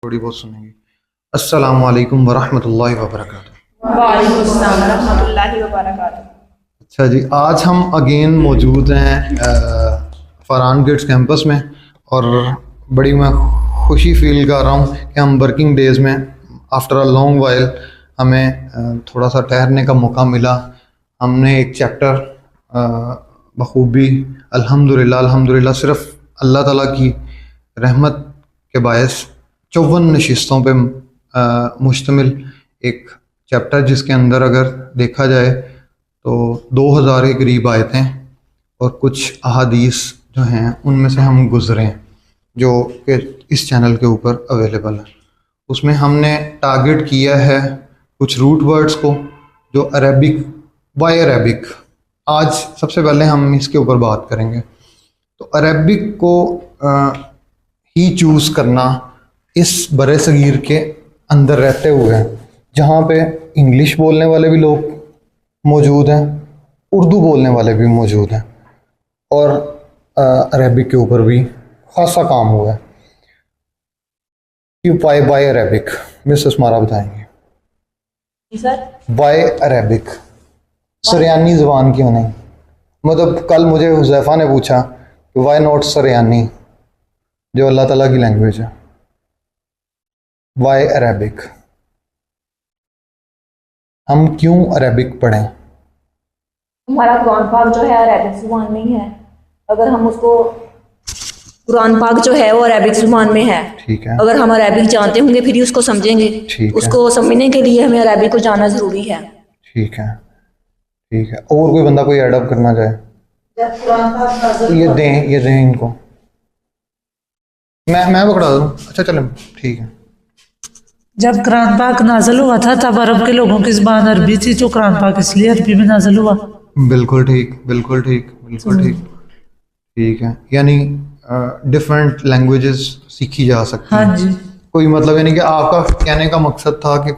थोड़ी बहुत सुनेंगे। अस्सलामु अलैकुम वरहमतुल्लाहि वबरकातुहू। वालेकुम अस्सलाम रहमतुल्लाहि व बरकातहू। अच्छा जी, आज हम अगेन मौजूद हैं फरहान किड्स कैंपस में और बड़ी मैं खुशी फील कर रहा हूँ कि हम वर्किंग डेज़ में आफ्टर अ लॉन्ग वाइल हमें थोड़ा सा ठहरने का मौका मिला। हमने एक चैप्टर बखूबी अल्हम्दुलिल्लाह अल्हम्दुलिल्लाह सिर्फ अल्लाह ताला की रहमत के बायस 54 नशिस्तों पे मुश्तमिल एक चैप्टर, जिसके अंदर अगर देखा जाए तो 2000 के करीब आयतें और कुछ अहादीस जो हैं उनमें से हम गुज़रे हैं, जो कि इस चैनल के ऊपर अवेलेबल है। उसमें हमने टारगेट किया है कुछ रूट वर्ड्स को, जो अरेबिक बाय अरेबिक। आज सबसे पहले हम इसके ऊपर बात करेंगे। तो अरेबिक को ही चूज़ करना इस बरे सगीर के अंदर रहते हुए, जहाँ पे इंग्लिश बोलने वाले भी लोग मौजूद हैं, उर्दू बोलने वाले भी मौजूद हैं, और अरेबिक के ऊपर भी खासा काम हुआ है। क्यों पाए बाय अरेबिक, मिसेस मारा बताएंगे। सर बाय अरेबिक सरियानी ज़बान क्यों नहीं? मतलब कल मुझे हुज़ैफ़ा ने पूछा कि वाई नॉट सरियानी, जो अल्लाह ताला की लैंग्वेज है, वाई अरेबिक, हम क्यों अरेबिक पढ़ें? हमारा कुरान पाक जो है अरेबिक ज़ुबान में ही है। अगर हम उसको कुरान पाक जो है वो अरेबिक ज़ुबान में है, ठीक है, अगर हम अरेबिक जानते होंगे फिर ही उसको समझेंगे। ठीक है, उसको समझने के लिए हमें अरेबिक को जानना ज़रूरी है। ठीक है, ठीक है। और कोई बंदा कोई एडअप करना चाहे तो ये दें इनको, मैं पकड़ा दूँ? अच्छा चलें, ठीक है। जब कुरान पाक नाज़िल हुआ था तब अरब के लोगों की ज़बान अरबी थी, जो कुरान पाक इसलिए अरबी में नाज़िल हुआ। बिल्कुल ठीक, बिल्कुल ठीक, बिल्कुल ठीक, ठीक है। यानी डिफरेंट लैंग्वेजेस सीखी जा सकती हैं। हाँ जी, कोई मतलब यानी कि आपका कहने का मकसद था कि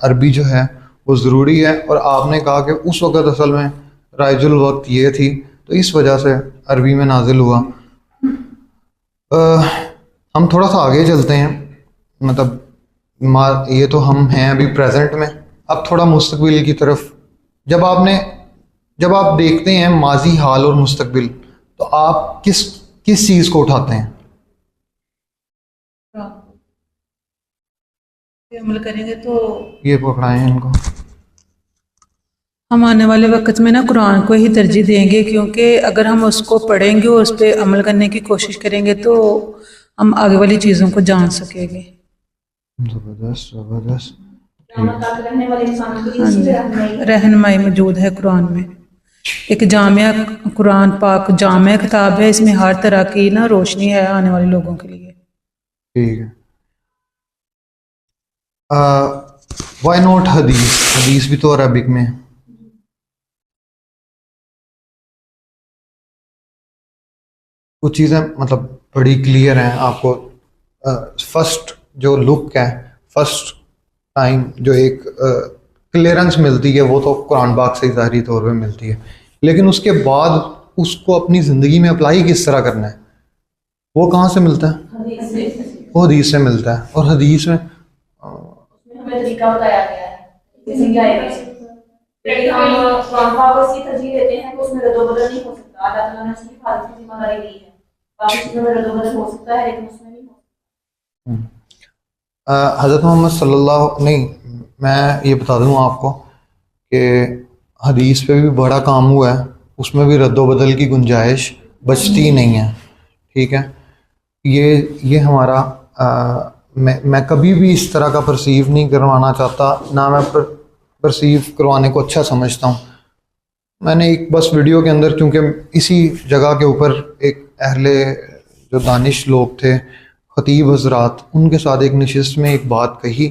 अरबी जो है वो ज़रूरी है, और आपने कहा कि उस वक़्त असल में राइजुल वक्त ये थी, तो इस वजह से अरबी में नाजिल हुआ। हम थोड़ा सा आगे चलते हैं, मतलब ये तो हम हैं अभी प्रेजेंट में, अब थोड़ा मुस्तकबिल की तरफ। जब आप देखते हैं माजी, हाल और मुस्तकबिल, तो आप किस चीज़ को उठाते हैं? अमल करेंगे तो ये पकड़ाएं इनको। हम आने वाले वक्त में ना कुरान को ही तरजीह देंगे, क्योंकि अगर हम उसको पढ़ेंगे और उस पर अमल करने की कोशिश करेंगे तो हम आगे वाली चीज़ों को जान सकेंगे। ज़बरदस्त ज़बरदस्त। रहनुमाई मौजूद है कुरान में। एक जामिया कुरान पाक जामिया किताब है, इसमें हर तरह की ना रोशनी है आने वाले लोगों के लिए। ठीक है। वाई नॉट हदीस? हदीस भी तो अरबिक में है। कुछ चीज़ें मतलब बड़ी क्लियर हैं आपको। फर्स्ट जो लुक है, फर्स्ट टाइम जो एक क्लियरेंस मिलती है, वो तो कुरान पाक से ज़ाहिरी तौर पे मिलती है, लेकिन उसके बाद उसको अपनी ज़िंदगी में अप्लाई किस तरह करना है, वो कहाँ से मिलता है? वो हदीस से मिलता है। और हदीस में हमें तरीका बताया गया है जैसे क्या है। यदि हम कुरान पाक को तरजीह देते हैं तो उसमें रद्द-ओ-बदल नहीं हो सकता। अल्लाह ताला ने उसकी हिफाजत की जिम्मेदारी ली है। बाकी चीज़ों में रद्द-ओ-बदल हो सकता है, लेकिन उसमें नहीं हो सकता। हज़रत मोहम्मद सल्लल्लाहु नहीं, मैं ये बता दूँ आपको कि हदीस पे भी बड़ा काम हुआ है, उसमें भी रद्द-ओ-बदल की गुंजाइश बचती ही नहीं है। ठीक है, ये हमारा मैं कभी भी इस तरह का परसीव नहीं करवाना चाहता, ना मैं परसीव करवाने को अच्छा समझता हूँ। मैंने एक बस वीडियो के अंदर, क्योंकि इसी जगह के ऊपर एक अहले जो दानिश लोग थे, ख़तीब हजरात, उनके साथ एक नशिस्त में एक बात कही,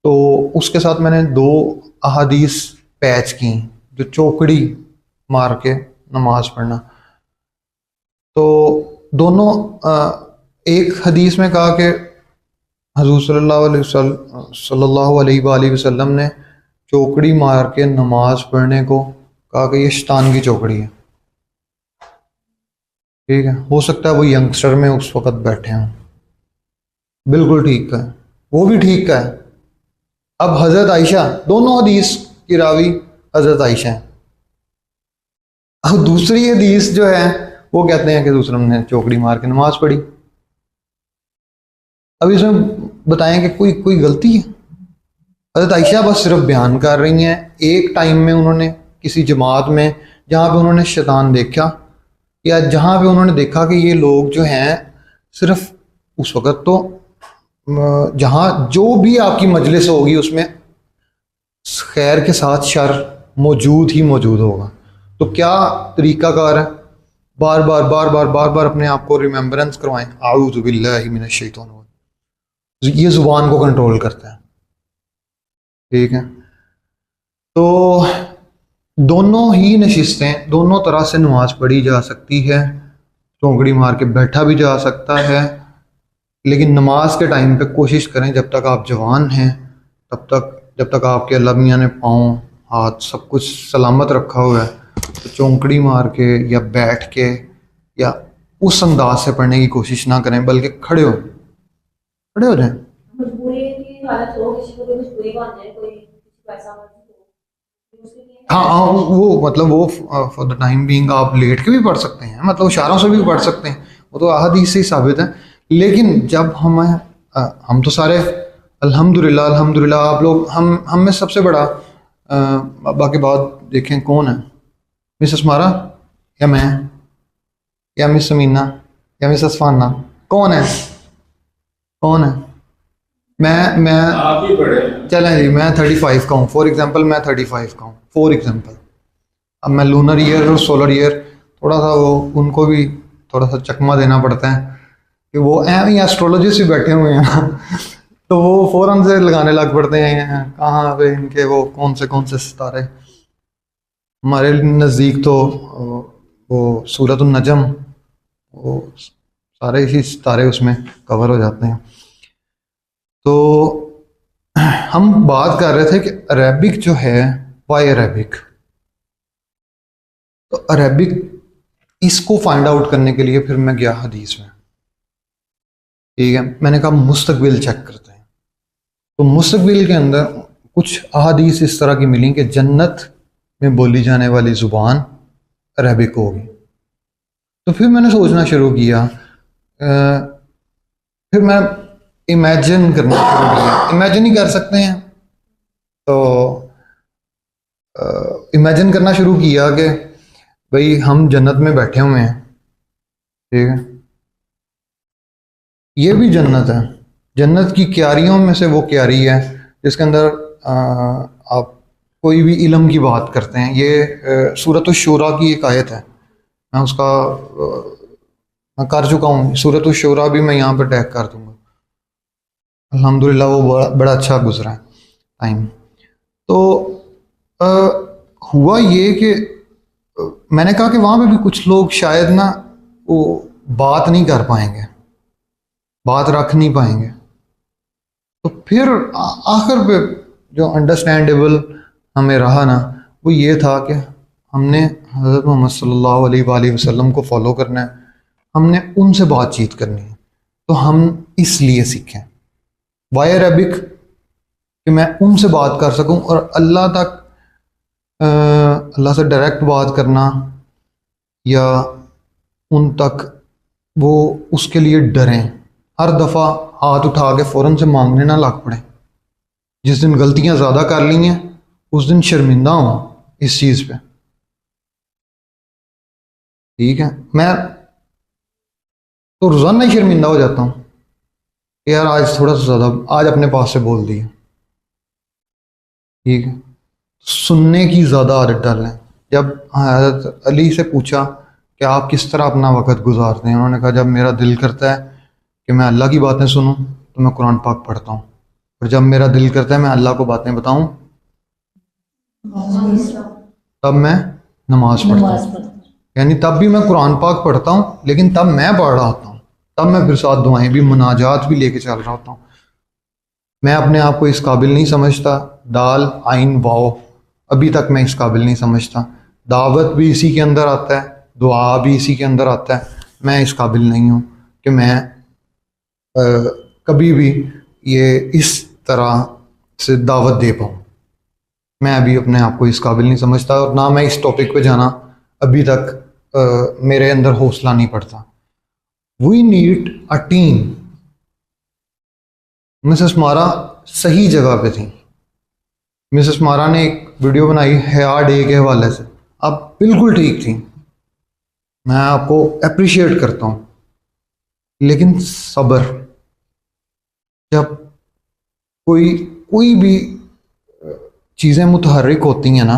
तो उसके साथ मैंने 2 अहादीस पैच की, जो चौकड़ी मार के नमाज पढ़ना। तो दोनों एक हदीस में कहा कि हुज़ूर सल्लल्लाहु अलैहि वसल्लम ने चौकड़ी मार के नमाज पढ़ने को कहा कि ये शैतान की चौकड़ी है। ठीक है, हो सकता है वो यंगस्टर में उस वक़्त बैठे हों, बिल्कुल ठीक है, वो भी ठीक है। अब हज़रत आयशा, दोनों हदीस की रावी हज़रत आयशा हैं। अब दूसरी हदीस जो है वो कहते हैं कि दूसरे ने चौकड़ी मार के नमाज पढ़ी। अब इसमें बताएं कि कोई कोई गलती है? हज़रत आयशा बस सिर्फ बयान कर रही हैं, एक टाइम में उन्होंने किसी जमात में जहाँ पे उन्होंने शैतान देखा, या जहाँ पे उन्होंने देखा कि ये लोग जो हैं सिर्फ उस वक़्त तो जहाँ जो भी आपकी मजलिस होगी उसमें खैर के साथ शर मौजूद ही मौजूद होगा। तो क्या तरीक़ाकार है? बार बार बार बार बार बार अपने आप को रिमेम्बरेंस करवाएं, आऊज़ु बिल्लाहि मिनश शैतानिर रजीम। ये ज़ुबान को कंट्रोल करता है, ठीक है। तो दोनों ही नशिस्तें, दोनों तरह से नमाज पढ़ी जा सकती है। चौंकड़ी मार के बैठा भी जा सकता है, लेकिन नमाज के टाइम पे कोशिश करें जब तक आप जवान हैं तब तक, जब तक आपके अल्लाह मियाँ ने पाँव हाथ सब कुछ सलामत रखा हुआ है, तो चौंकड़ी मार के या बैठ के या उस अंदाज से पढ़ने की कोशिश ना करें, बल्कि खड़े हो जाएं। मजबूरी की हालत हो, किसी को भी मजबूरी बन जाए, कोई किसी को ऐसा मजबूरी हो, उसके लिए हाँ, वो मतलब वो फॉर द टाइम बीइंग आप लेट के भी पढ़ सकते हैं, मतलब इशारों से भी पढ़ सकते हैं, वो तो अहादीस से ही साबित है। लेकिन जब हम तो सारे अल्हम्दुलिल्लाह अल्हम्दुलिल्लाह, आप लोग हम में सबसे बड़ा बाकी बात देखें कौन है, मिस अस्मारा या मैं या मिस समीना या मिस असफाना, कौन है? मैं आप ही पढ़े। चलें जी, मैं 35 का हूँ फॉर एग्जांपल, मैं 35 का हूँ फॉर एग्जांपल। अब मैं लूनर ईयर और सोलर ईयर थोड़ा सा वो उनको भी थोड़ा सा चकमा देना पड़ता है कि वो ही एस्ट्रोलॉजिस्ट भी बैठे हुए हैं तो वो फ़ौरन से लगाने लग पड़ते हैं कहाँ पे इनके वो कौन से सितारे। हमारे नज़दीक तो वो सूरतुन नजम, वो सारे ही सितारे उसमें कवर हो जाते हैं। तो हम बात कर रहे थे कि अरेबिक जो है, वाई अरेबिक, तो अरेबिक इसको फाइंड आउट करने के लिए फिर मैं गया हदीस में, ठीक है। मैंने कहा मुस्तकबिल चेक करते हैं, तो मुस्तकबिल के अंदर कुछ अहादीस इस तरह की मिली कि जन्नत में बोली जाने वाली ज़ुबान अरेबिक होगी। तो फिर मैंने सोचना शुरू किया, फिर मैं इमेजिन करना शुरू किया। इमेजिन ही कर सकते हैं, तो इमेजिन करना शुरू किया कि भाई हम जन्नत में बैठे हुए हैं, ठीक है, ये भी जन्नत है। जन्नत की क्यारियों में से वो क्यारी है जिसके अंदर आप कोई भी इल्म की बात करते हैं। ये सूरत शुरा की एक आयत है, मैं उसका मैं कर चुका हूँ, सूरत शुरा भी मैं यहाँ पर टैग कर दूँगा। अल्हम्दुलिल्लाह वो बड़ा अच्छा गुजरा है टाइम। तो हुआ ये कि मैंने कहा कि वहाँ पे भी कुछ लोग शायद ना वो बात नहीं कर पाएंगे, बात रख नहीं पाएंगे। तो फिर आखिर पे जो अंडरस्टैंडेबल हमें रहा ना, वो ये था कि हमने हज़रत मोहम्मद सल्लल्लाहु अलैहि वसल्लम को फॉलो करना है, हमने उनसे बातचीत करनी है। तो हम इसलिए सीखें वाई अरबिक कि मैं उनसे बात कर सकूं और अल्लाह तक, अल्लाह से डायरेक्ट बात करना या उन तक वो उसके लिए डरें, हर दफ़ा हाथ उठा के फ़ौरन से मांगने ना लग पड़े। जिस दिन गलतियां ज़्यादा कर ली हैं उस दिन शर्मिंदा हूँ इस चीज़ पे, ठीक है। मैं तो रोज़ाना ही शर्मिंदा हो जाता हूँ यार, आज थोड़ा सा ज़्यादा, आज अपने पास से बोल दिया, ठीक है। सुनने की ज़्यादा आदत डालें। जब हज़रत अली से पूछा कि आप किस तरह अपना वक़्त गुजारते हैं, उन्होंने कहा जब मेरा दिल करता है कि मैं अल्लाह की बातें सुनूं तो मैं कुरान पाक पढ़ता हूँ, और जब मेरा दिल करता है मैं अल्लाह को बातें बताऊँ तब मैं नमाज पढ़ता हूँ। यानी तब भी मैं कुरान पाक पढ़ता हूँ, लेकिन तब मैं पढ़ रहा होता हूँ, तब मैं फिर साथ दुआएं भी, मुनाजात भी लेके चल रहा होता हूँ। मैं अपने आप को इस काबिल नहीं समझता, दाल आइन वाओ अभी तक मैं इस काबिल नहीं समझता। दावत भी इसी के अंदर आता है, दुआ भी इसी के अंदर आता है। मैं इस काबिल नहीं हूँ कि मैं कभी भी ये इस तरह से दावत दे पाऊँ। मैं अभी अपने आप को इस काबिल नहीं समझता और ना मैं इस टॉपिक पे जाना अभी तक मेरे अंदर हौसला नहीं पड़ता। We need a team. Mrs मारा सही जगह पे थी। मिसेस मारा ने एक वीडियो बनाई हेयर डे के हवाले से, आप बिल्कुल ठीक थी, मैं आपको अप्रिशिएट करता हूँ। लेकिन सब्र, जब कोई भी चीज़ें मुतहर्रिक होती हैं ना,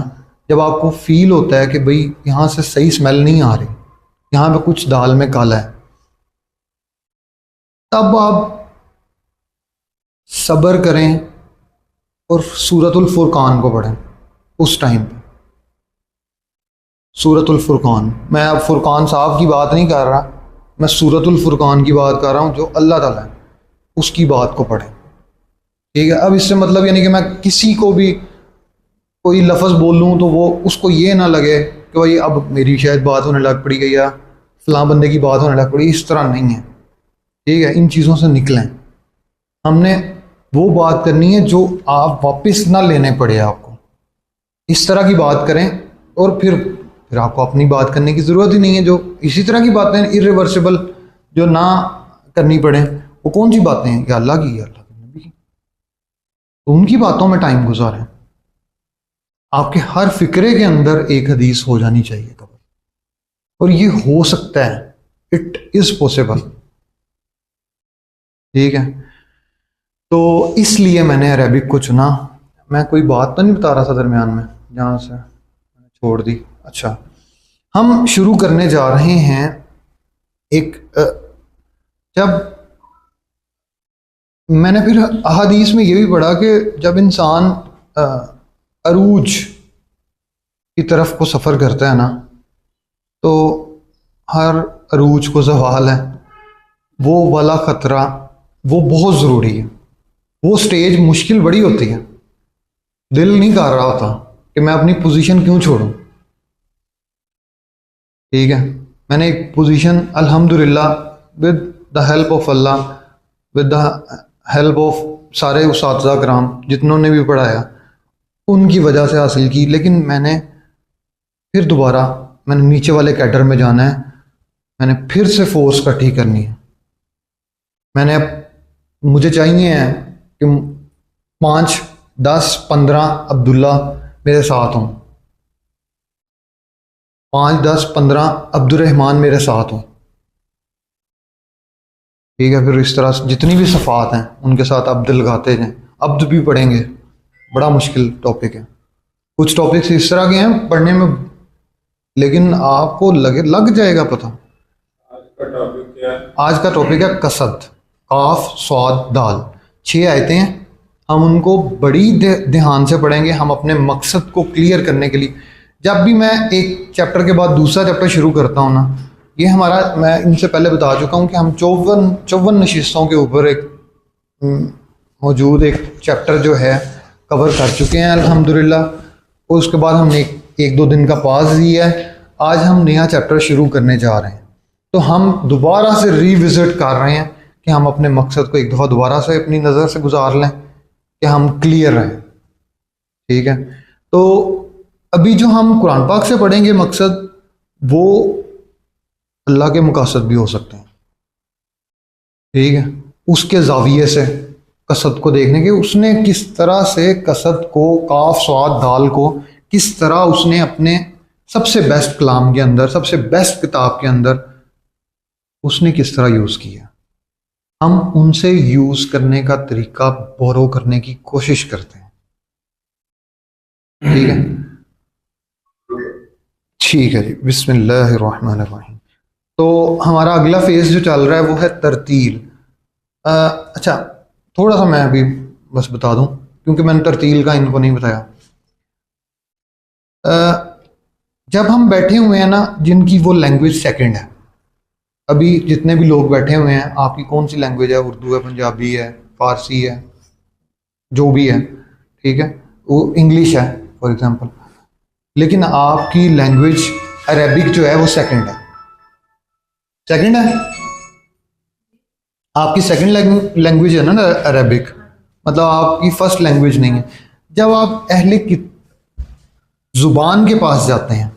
जब आपको फील होता है कि भाई यहाँ से सही स्मेल नहीं आ रही, यहाँ पे कुछ दाल में काला है, तब आप सब्र करें और सूरतुल फुरकान को पढ़ें। उस टाइम पे सूरतुल फुरकान, मैं अब फुरकान साहब की बात नहीं कर रहा, मैं सूरतुल फुरकान की बात कर रहा हूँ, जो अल्लाह ताला है उसकी बात को पढ़ें। ठीक है, अब इससे मतलब यानी कि मैं किसी को भी कोई लफ्ज़ बोलूँ तो वो उसको ये ना लगे कि भाई अब मेरी शायद बात होने लग पड़ी गई या फलां बंदे की बात होने लग पड़ी, इस तरह नहीं है। ठीक है, इन चीज़ों से निकलें। हमने वो बात करनी है जो आप वापस ना लेने पड़े आपको, इस तरह की बात करें। और फिर आपको अपनी बात करने की ज़रूरत ही नहीं है। जो इसी तरह की बातें इरिवर्सिबल जो ना करनी पड़े, वो कौन सी बातें हैं? या अल्लाह की, या अल्लाह के नबी की। तो उनकी बातों में टाइम गुजारें। आपके हर फिक्रे के अंदर एक हदीस हो जानी चाहिए कभी, और ये हो सकता है, इट इज़ पॉसिबल। ठीक है, तो इसलिए मैंने अरेबिक को चुना। मैं कोई बात तो नहीं बता रहा था दरमियान में जहाँ से मैंने छोड़ दी। अच्छा, हम शुरू करने जा रहे हैं एक जब मैंने फिर अहादीस में ये भी पढ़ा कि जब इंसान अरूज की तरफ को सफ़र करता है ना, तो हर अरूज को ज़वाल है, वो वाला ख़तरा वो बहुत ज़रूरी है। वो स्टेज मुश्किल बड़ी होती है, दिल नहीं कर रहा होता कि मैं अपनी पोजीशन क्यों छोड़ूं। ठीक है, मैंने एक पोजीशन अल्हम्दुलिल्लाह with the help of Allah, with the help of सारे उस्ताद कराम जितनों ने भी पढ़ाया, उनकी वजह से हासिल की। लेकिन मैंने फिर दोबारा मैंने नीचे वाले कैडर में जाना है, मैंने फिर से फोर्स इकट्ठी करनी है। मुझे चाहिए है कि 5, 10, 15 अब्दुल्ला मेरे साथ हों, 5, 10, 15 अब्दुर्रहमान मेरे साथ हों। ठीक है, फिर इस तरह से जितनी भी सफ़ात हैं उनके साथ अब्द लगाते जाएं। अब्द भी पढ़ेंगे, बड़ा मुश्किल टॉपिक है। कुछ टॉपिक्स इस तरह के हैं पढ़ने में, लेकिन आपको लग जाएगा पता। आज का टॉपिक क्या है? आज का टॉपिक है कसद, काफ स्वाद दाल। 6 आयतें हैं, हम उनको बड़ी ध्यान से पढ़ेंगे। हम अपने मकसद को क्लियर करने के लिए, जब भी मैं एक चैप्टर के बाद दूसरा चैप्टर शुरू करता हूँ ना, ये हमारा, मैं इनसे पहले बता चुका हूँ कि हम 54 नशिस्तों के ऊपर एक मौजूद एक चैप्टर जो है कवर कर चुके हैं अल्हम्दुलिल्लाह। और उसके बाद हमने एक 2 दिन का पास दिया है। आज हम नया चैप्टर शुरू करने जा रहे हैं, तो हम दोबारा से रिविज़िट कर रहे हैं कि हम अपने मकसद को एक दफ़ा दोबारा से अपनी नज़र से गुजार लें कि हम क्लियर रहें। ठीक है, तो अभी जो हम कुरान पाक से पढ़ेंगे मकसद, वो अल्लाह के मकासद भी हो सकते हैं। ठीक है, उसके जाविये से कसद को देखने के, उसने किस तरह से कसद को, काफ स्वाद दाल को, किस तरह उसने अपने सबसे बेस्ट कलाम के अंदर, सबसे बेस्ट किताब के अंदर उसने किस तरह यूज़ किया। हम उनसे यूज़ करने का तरीका बोरो करने की कोशिश करते हैं। ठीक है, ठीक है जी, बिस्मिल्लाहिर्रहमानिर्रहीम। तो हमारा अगला फेज़ जो चल रहा है वो है तरतील। अच्छा, थोड़ा सा मैं अभी बस बता दूं, क्योंकि मैंने तरतील का इनको नहीं बताया। जब हम बैठे हुए हैं ना, जिनकी वो लैंग्वेज सेकंड है, अभी जितने भी लोग बैठे हुए हैं, आपकी कौन सी लैंग्वेज है? उर्दू है, पंजाबी है, फ़ारसी है, जो भी है, ठीक है, वो इंग्लिश है फॉर एग्ज़ाम्पल, लेकिन आपकी लैंग्वेज अरेबिक जो है वो सेकंड है। सेकंड है, आपकी सेकंड लैंग्वेज है ना अरेबिक, मतलब आपकी फर्स्ट लैंग्वेज नहीं है। जब आप अहले की जुबान के पास जाते हैं,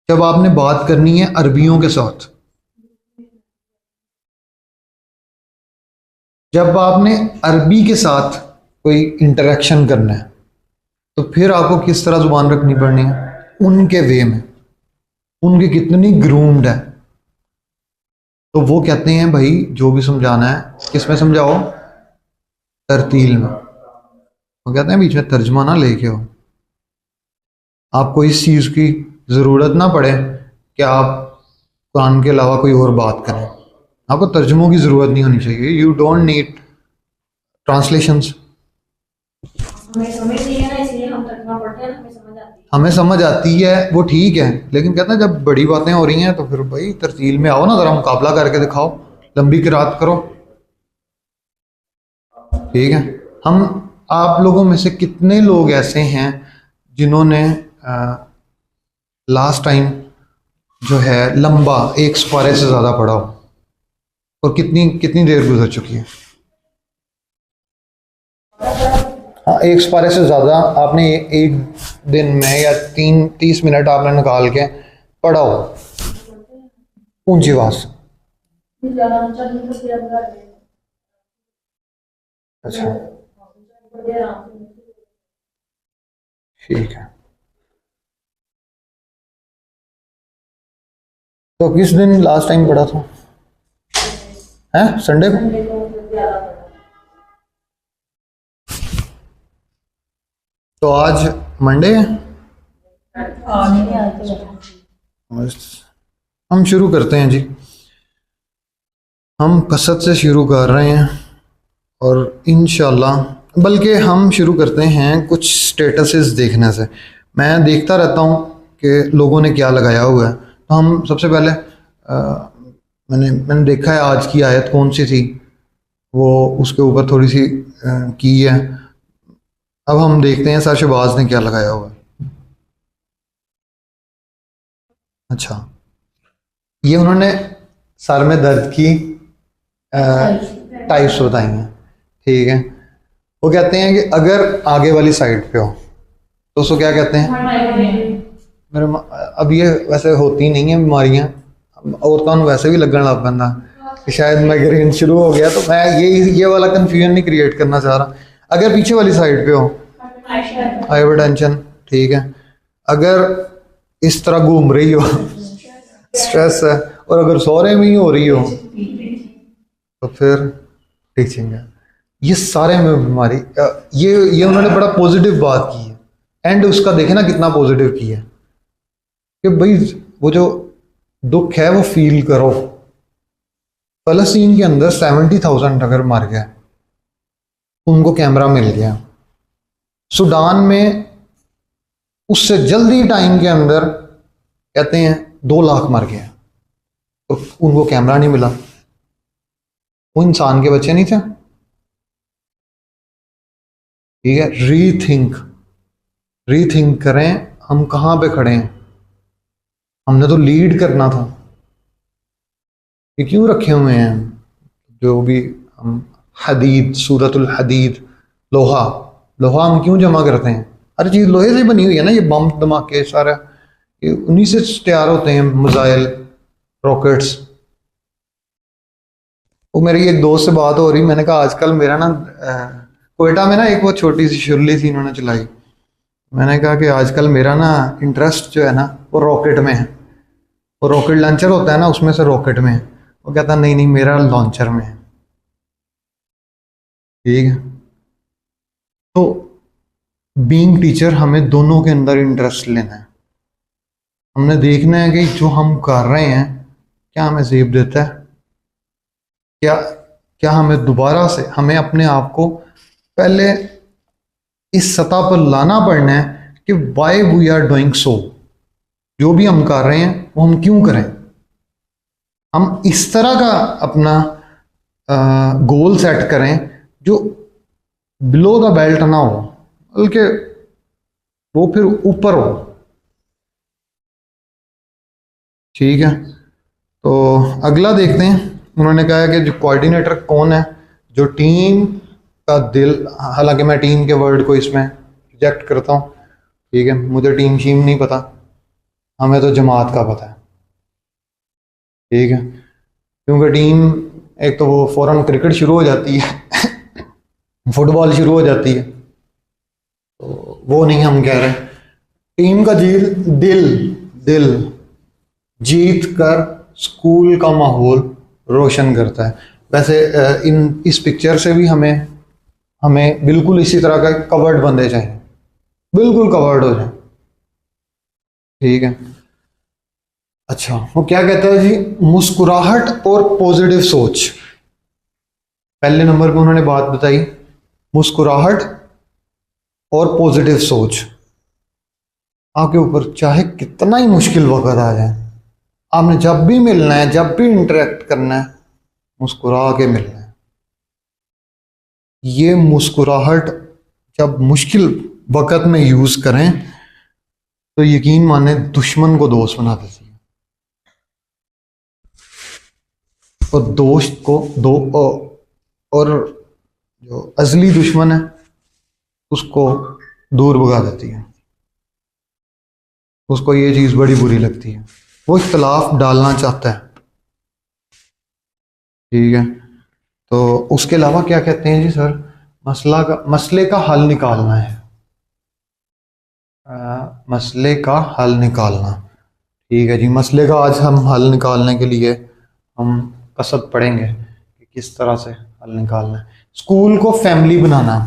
जब आपने बात करनी है अरबियों के साथ, जब आपने अरबी के साथ कोई इंटरेक्शन करना है, तो फिर आपको किस तरह जुबान रखनी पड़नी है, उनके वे में, उनकी कितनी ग्रूम्ड है। तो वो कहते हैं भाई जो भी समझाना है किस में समझाओ, तरतील में। वो कहते हैं बीच में तर्जमा ना लेके हो, आपको इस चीज़ की ज़रूरत ना पड़े कि आप कुरान के अलावा कोई और बात करें, आपको तर्जुमों की ज़रूरत नहीं होनी चाहिए। You don't need translations. हमें समझ नहीं है ना, इसलिए हम तर्जुमा पढ़ते हैं, हमें समझ आती है। हमें समझ आती है वो ठीक है, लेकिन कहते हैं जब बड़ी बातें हो रही हैं तो फिर भाई तरतील में आओ ना, ज़रा मुकाबला करके दिखाओ, लंबी किरात करो। ठीक है, हम आप लोगों में से कितने लोग ऐसे हैं जिन्होंने लास्ट टाइम जो है लंबा एक सपारे से ज़्यादा पढ़ा हो, और कितनी कितनी देर गुजर चुकी है? हाँ, एक सपारे से ज़्यादा आपने एक दिन में या 30 मिनट आपने निकाल के पढ़ा हो ऊंची आवाज से। अच्छा, ठीक है। तो किस दिन लास्ट टाइम पढ़ा था? हैं, संडे को? तो आज मंडे है, हम शुरू करते हैं जी। हम कसरत से शुरू कर रहे हैं और इंशाल्लाह, बल्कि हम शुरू करते हैं कुछ स्टेटसेस देखने से। मैं देखता रहता हूँ कि लोगों ने क्या लगाया हुआ है। तो हम सबसे पहले मैंने देखा है आज की आयत कौन सी थी, वो उसके ऊपर थोड़ी सी की है। अब हम देखते हैं सर शहबाज ने क्या लगाया हुआ है। अच्छा, ये उन्होंने सर में दर्द की टाइप्स बताई हैं। ठीक है, वो कहते हैं कि अगर आगे वाली साइड पे हो तो उसको क्या कहते हैं? मेरे अब ये वैसे होती नहीं है बीमारियां, औरतों को वैसे भी लगन लग पैंदा कि शायद माइग्रेन शुरू हो गया, तो मैं ये वाला कंफ्यूजन नहीं क्रिएट करना चाह रहा। अगर पीछे वाली साइड पे हो, हाइपरटेंशन। ठीक है, अगर इस तरह घूम रही हो, स्ट्रेस है, और अगर सौरे में ही हो रही हो तो फिर टीचिंग है। ये सारे में बीमारी, ये उन्होंने बड़ा पॉजिटिव बात की है। एंड उसका देखे ना कितना पॉजिटिव किया है कि भाई वो जो दुख है वो फील करो। फलस्तीन के अंदर 70,000 अगर मर गया, उनको कैमरा मिल गया। सूडान में उससे जल्दी टाइम के अंदर कहते हैं 2 लाख मर गया, तो उनको कैमरा नहीं मिला। वो इंसान के बच्चे नहीं थे। ठीक है, रीथिंक करें, हम कहाँ पे खड़े हैं। हमने तो लीड करना था, ये क्यों रखे हुए हैं जो भी हम हदीद, सूरतुल हदीद, लोहा हम क्यों जमा करते हैं? हर चीज़ लोहे से बनी हुई है ना, ये बम धमाके सारा ये उन्हीं से तैयार होते हैं, मिसाइल, रॉकेट्स। वो मेरी एक दोस्त से बात हो रही, मैंने कहा आजकल मेरा ना कोयटा में ना एक वो छोटी सी शुरली थी इन्होंने चलाई। मैंने कहा कि आजकल मेरा ना इंटरेस्ट जो है ना वो रॉकेट में है। वो रॉकेट लॉन्चर होता है ना, उसमें से रॉकेट में है। वो कहता नहीं मेरा लॉन्चर में है। ठीक है, तो बीइंग टीचर हमें दोनों के अंदर इंटरेस्ट लेना है। हमने देखना है कि जो हम कर रहे हैं क्या हमें ज़ेब देता है, क्या हमें दोबारा से हमें अपने आप को पहले इस सतह पर लाना पड़ना है कि why we are doing so. जो भी हम कर रहे हैं वो हम क्यों करें। हम इस तरह का अपना गोल सेट करें जो बिलो द बेल्ट ना हो, बल्कि वो फिर ऊपर हो। ठीक है, तो अगला देखते हैं। उन्होंने कहा है कि जो कोऑर्डिनेटर कौन है, जो टीम का दिल, हालांकि मैं टीम के वर्ड को इसमें रिजेक्ट करता हूँ, ठीक है, मुझे टीम शीम नहीं पता, हमें तो जमात का पता है, ठीक है, क्योंकि टीम, एक तो वो फ़ौरन क्रिकेट शुरू हो जाती है फुटबॉल शुरू हो जाती है, तो वो नहीं हम कह रहे। टीम का दिल दिल जीत कर स्कूल का माहौल रोशन करता है। वैसे इस पिक्चर से भी हमें हमें बिल्कुल इसी तरह का कवर्ड बंदे चाहिए, बिल्कुल कवर्ड हो जाए, ठीक है। अच्छा, वो क्या कहता है जी, मुस्कुराहट और पॉजिटिव सोच। पहले नंबर पे उन्होंने बात बताई, मुस्कुराहट और पॉजिटिव सोच। आपके ऊपर चाहे कितना ही मुश्किल वक्त आ जाए, आपने जब भी मिलना है, जब भी इंटरेक्ट करना है, मुस्कुरा के मिलना है। ये मुस्कुराहट जब मुश्किल वक्त में यूज करें तो यकीन माने दुश्मन को दोस्त बना देती है, और दोस्त को दो, और जो असली दुश्मन है उसको दूर भगा देती है। उसको ये चीज़ बड़ी बुरी लगती है, वो इख्तलाफ डालना चाहता है, ठीक है। तो उसके अलावा क्या कहते हैं जी सर, मसले का हल निकालना है, मसले का हल निकालना, ठीक है जी। मसले का आज हम हल निकालने के लिए हम कसद पढ़ेंगे कि किस तरह से हल निकालना है। स्कूल को फैमिली बनाना,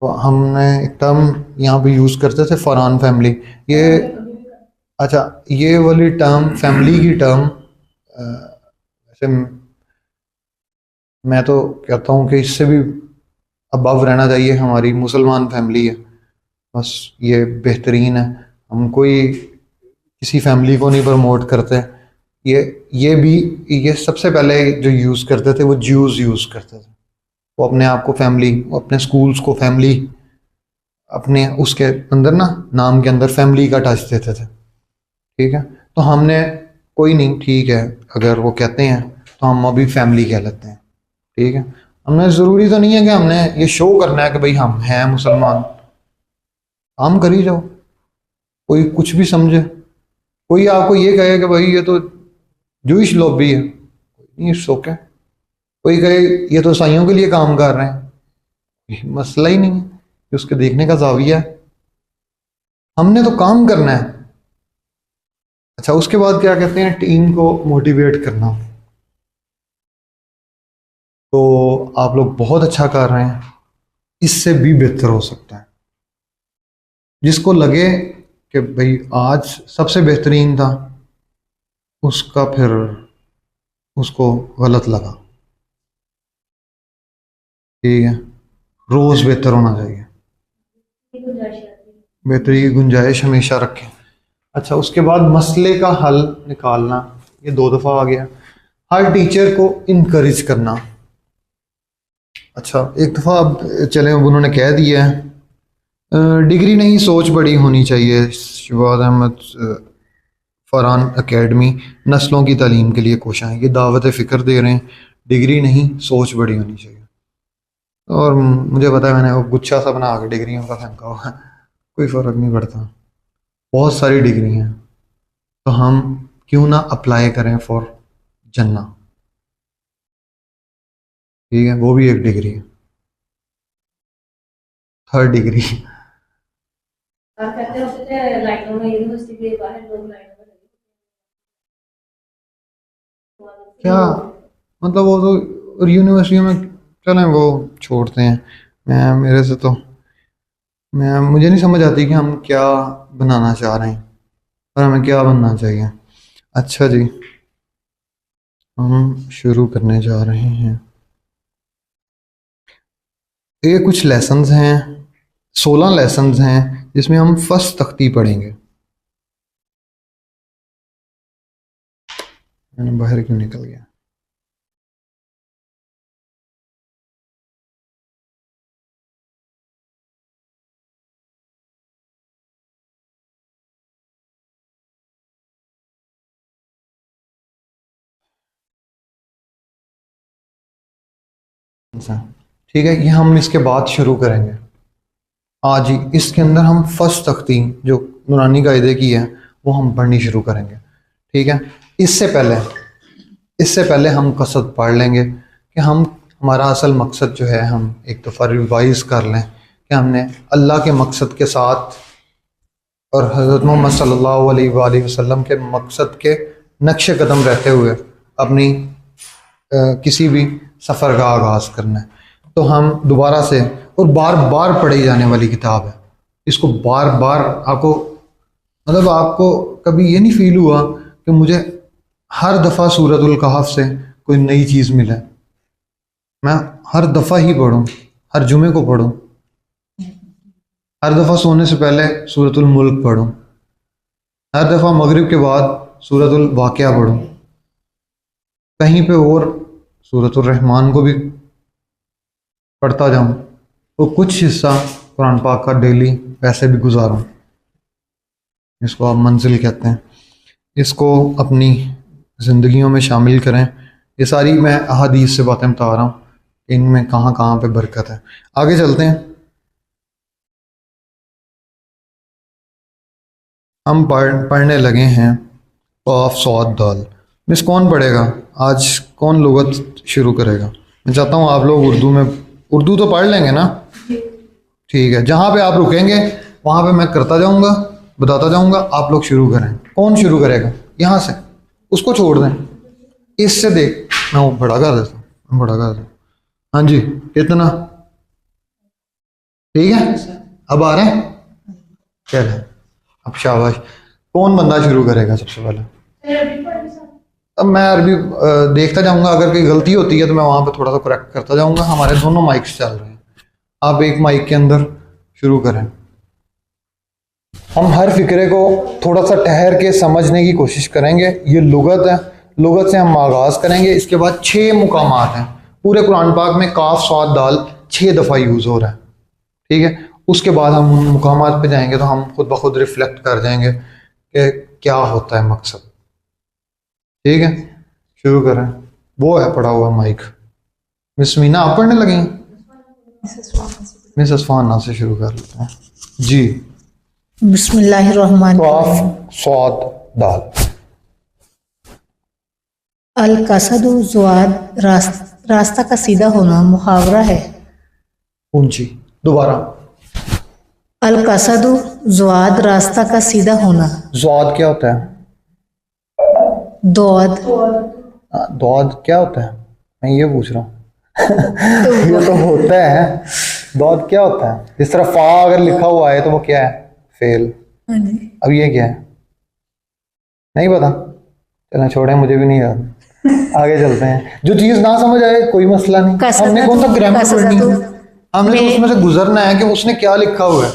तो हमने एक टर्म यहाँ पे यूज़ करते थे, फरहान फैमिली। ये अच्छा, ये वाली टर्म, फैमिली की टर्म, वैसे मैं तो कहता हूँ कि इससे भी अबव रहना चाहिए। हमारी मुसलमान फैमिली है, बस ये बेहतरीन है। हम कोई किसी फैमिली को नहीं प्रमोट करते। ये भी, ये सबसे पहले जो यूज़ करते थे वो ज्यूज़ यूज़ करते थे। वो अपने आप को फैमिली, वो अपने स्कूल्स को फैमिली, अपने उसके अंदर ना, नाम के अंदर फैमिली का टच देते थे, ठीक है। तो हमने, कोई नहीं, ठीक है, अगर वो कहते हैं तो हम अभी फैमिली कह लेते हैं, ठीक है। हमने, ज़रूरी तो नहीं है कि हमने ये शो करना है कि भाई हम हैं मुसलमान। काम करी जाओ, कोई कुछ भी समझे, कोई आपको ये कहे कि भाई ये तो जूइश लॉबी है, नहीं, इट्स ओके। कोई कहे ये तो ईसाइयों के लिए काम कर रहे हैं, ये मसला ही नहीं है, कि उसके देखने का जाविया है। हमने तो काम करना है। अच्छा, उसके बाद क्या कहते हैं, टीम को मोटिवेट करना। तो आप लोग बहुत अच्छा कर रहे हैं, इससे भी बेहतर हो सकता है। जिसको लगे कि भाई आज सबसे बेहतरीन था, उसका फिर उसको गलत लगा, ठीक है। रोज बेहतर होना चाहिए, बेहतरी की गुंजाइश हमेशा रखें। अच्छा, उसके बाद मसले का हल निकालना, ये 2 दफ़ा आ गया। हर टीचर को इनकरेज करना। अच्छा, एक दफ़ा अब चले, अब उन्होंने कह दिया है, डिग्री नहीं सोच बड़ी होनी चाहिए। शहबाज अहमद, फरहान एकेडमी नस्लों की तालीम के लिए कोशां है, ये दावत फ़िक्र दे रहे हैं, डिग्री नहीं सोच बड़ी होनी चाहिए। और मुझे पता है, मैंने वो गुच्छा सा बना के डिग्रियों का फेंका हुआ है, कोई फ़र्क नहीं पड़ता, बहुत सारी डिग्री हैं, तो हम क्यों ना अप्लाई करें फॉर जन्ना, ठीक है, वो भी एक डिग्री है, 3rd डिग्री। और कहते होते थे लाइनों में, यूनिवर्सिटी के बाहर लोग लाइनों में लगे क्या मतलब, वो तो यूनिवर्सिटी में, चलें वो छोड़ते हैं। मैं, मेरे से तो, मुझे नहीं समझ आती कि हम क्या बनाना चाह रहे हैं और हमें क्या बनना चाहिए। अच्छा जी, हम शुरू करने जा रहे हैं। ये कुछ लेसन्स हैं, 16 लेसन्स हैं, जिसमें हम फर्स्ट तख्ती पढ़ेंगे। मैंने बाहर क्यों निकल गया। अच्छा, ठीक है, ये हम इसके बाद शुरू करेंगे आज ही। इसके अंदर हम फर्स्ट तख्ती जो नूरानी कायदे की है वो हम पढ़नी शुरू करेंगे, ठीक है। इससे पहले हम कसद पढ़ लेंगे कि हमारा असल मकसद जो है हम एक दफ़ा रिवाइज़ कर लें कि हमने अल्लाह के मकसद के साथ और हज़रत मोहम्मद सल्लल्लाहु अलैहि वसल्लम के मकसद के नक्श कदम रहते हुए अपनी किसी भी सफ़र का आगाज़ करना है। तो हम दोबारा से, और बार बार पढ़ी जाने वाली किताब है, इसको बार बार आपको, मतलब आपको कभी ये नहीं फील हुआ कि मुझे हर दफ़ा सूरतुल कहफ से कोई नई चीज़ मिले। मैं हर दफ़ा ही पढ़ूँ, हर जुमे को पढ़ूँ, हर दफ़ा सोने से पहले सूरतुल मुल्क पढ़ूँ, हर दफ़ा मगरिब के बाद सूरतुल वाक़िया पढ़ूँ, कहीं पे और सूरतुल रहमान को भी पढ़ता जाऊँ, तो कुछ हिस्सा कुरान पाक का डेली वैसे भी गुजारूँ। इसको आप मंजिल कहते हैं, इसको अपनी ज़िंदगियों में शामिल करें। ये सारी मैं अहादीस से बातें बता रहा हूँ, इनमें कहाँ कहाँ पे बरकत है। आगे चलते हैं, हम पढ़ने लगे हैं क़ाफ सौद दाल। मिस कौन पढ़ेगा आज, कौन लुगत शुरू करेगा? मैं चाहता हूँ आप लोग उर्दू तो पढ़ लेंगे ना, ठीक है। जहाँ पे आप रुकेंगे वहाँ पे मैं करता जाऊँगा, बताता जाऊँगा, आप लोग शुरू करें। कौन शुरू करेगा? यहाँ से, उसको छोड़ दें, इससे देख मैं वो बड़ा कर देता हूँ, बड़ा कर देता हूँ। हाँ जी, कितना ठीक है, अब आ रहे हैं, चलें अब शाबाश। कौन बंदा शुरू करेगा सबसे पहले? अब मैं अरबी देखता जाऊंगा, अगर कोई गलती होती है तो मैं वहाँ पे थोड़ा सा करेक्ट करता जाऊंगा। हमारे दोनों माइक्स चल रहे हैं, आप एक माइक के अंदर शुरू करें। हम हर फिक्रे को थोड़ा सा ठहर के समझने की कोशिश करेंगे। ये लुगत है, लुगत से हम आगाज़ करेंगे। इसके बाद 6 मुकामात हैं पूरे कुरान पाक में, काफ सौद दाल 6 दफ़ा यूज़ हो रहा है, ठीक है। उसके बाद हम उन मुकामात पे जाएंगे तो हम खुद ब खुद रिफ्लेक्ट कर जाएंगे कि क्या होता है मकसद, ठीक है। शुरू करें, वो है पड़ा हुआ माइक। मिस मीना आप पढ़ने लगी? मिस असफाना से शुरू कर लेते हैं जी। बिस्मिल्लाहिर्रहमानिर्रहीम। काफ सौद दाल। अल कसदु ज़ुआद रास्ता का सीधा होना मुहावरा है। ऊंची दोबारा। अल कसदु ज़ुआद रास्ता का सीधा होना। ज़ौद क्या होता है? दौद दौद क्या होता है? मैं ये पूछ रहा हूँ। ये तो होता है, दौद क्या होता है? जिस तरह फा अगर लिखा हुआ है तो वो क्या है? फेल। अब ये क्या है? नहीं पता, चलो छोड़ें, मुझे भी नहीं याद। आगे चलते हैं। जो चीज ना समझ आए कोई मसला नहीं, हमने कौन सा ग्रामर पढ़नी है, हमने तो उसमें से गुजरना है कि उसने क्या लिखा हुआ है,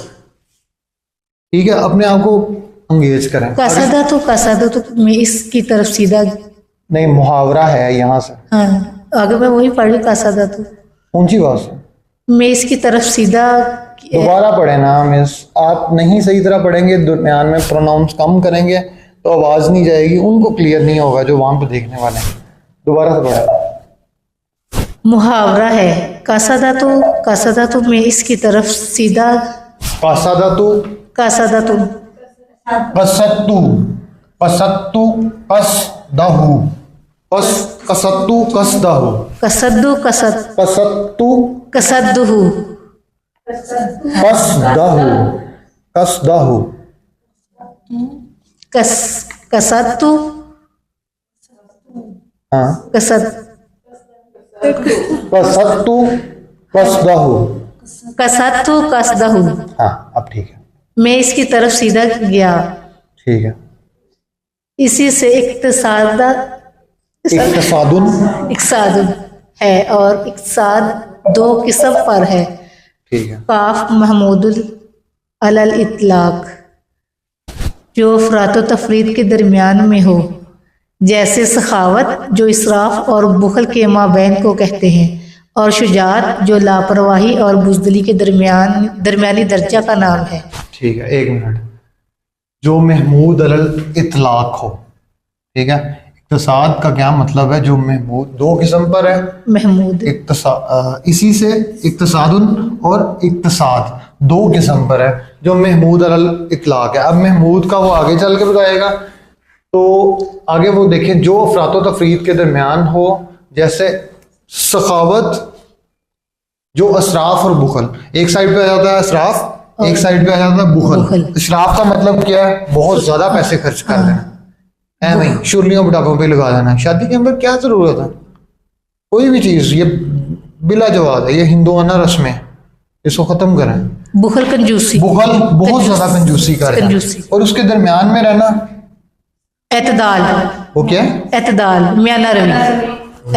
ठीक है। अपने आप को अंगेज करें। कसदा तो मैं इसकी तरफ सीधा नहीं, मुहावरा है यहाँ से। हाँ, आगे मैं वही पढ़ रही। कसदा तो ऊंची आवाज से मैं इसकी तरफ सीधा। दोबारा पढ़े ना मिस, आप नहीं सही तरह पढ़ेंगे, दरमियान में प्रोनाउंस कम करेंगे तो आवाज नहीं जाएगी, उनको क्लियर नहीं होगा जो वहां पे देखने वाले हैं। दोबारा से पढ़े। मुहावरा है कसदा तो मैं इसकी तरफ सीधा। कसदतु कसदतु कसत्तु कसत्तु कसदहु कसत्तु कसदहु कसद्दु कसद कसत्तु कसद्दुहु कसदहु कसदहु कसद्दु हाँ कसद कसत्तु कसदहु कसद्दु कसदहु। हाँ अब ठीक है, मैं इसकी तरफ सीधा गया। ठीक है। इसी से इक्तसाद इक्सादुन है और इक्साद 2 किस्म पर है, ठीक है। काफ महमूदुल अलल इतलाक, जो अफरात व तफरीद के दरमियान में हो, जैसे सखावत जो इसराफ और बुखल के माबैन को कहते हैं, और शुजात जो लापरवाही और बुज़दिली के दरमियानी दर्जा का नाम है। ठीक है, 1 मिनट। जो महमूद अलल इतलाक हो, ठीक है। एक इक्तसाद का क्या मतलब है? जो महमूद दो किस्म पर है, महमूद इसी से इक्तसादुन और इक्तसाद दो किस्म पर है, जो महमूद अलल इतलाक है। अब महमूद का वो आगे चल के बताएगा, तो आगे वो देखें जो अफरात व तफरीद के दरमियान हो, जैसे सखावत, जो असराफ और बुखल। एक साइड पे आ जाता है असराफ, एक साइड पे आ जाता है बुखल। असराफ का मतलब क्या है? बहुत ज्यादा पैसे खर्च कर देना है भाई, शुरलियों पटाखों पे लगा देना। शादी के अंदर क्या जरूरत है? कोई भी चीज ये बिला जवाब है, ये हिंदुआना रस्म है, इसको खत्म करें। बुखल कंजूसी, बुखल बहुत ज्यादा कंजूसी कर रहा है, और उसके दरमियान में रहना एतदाल, वो क्या है? एतदाल मियाना रवि,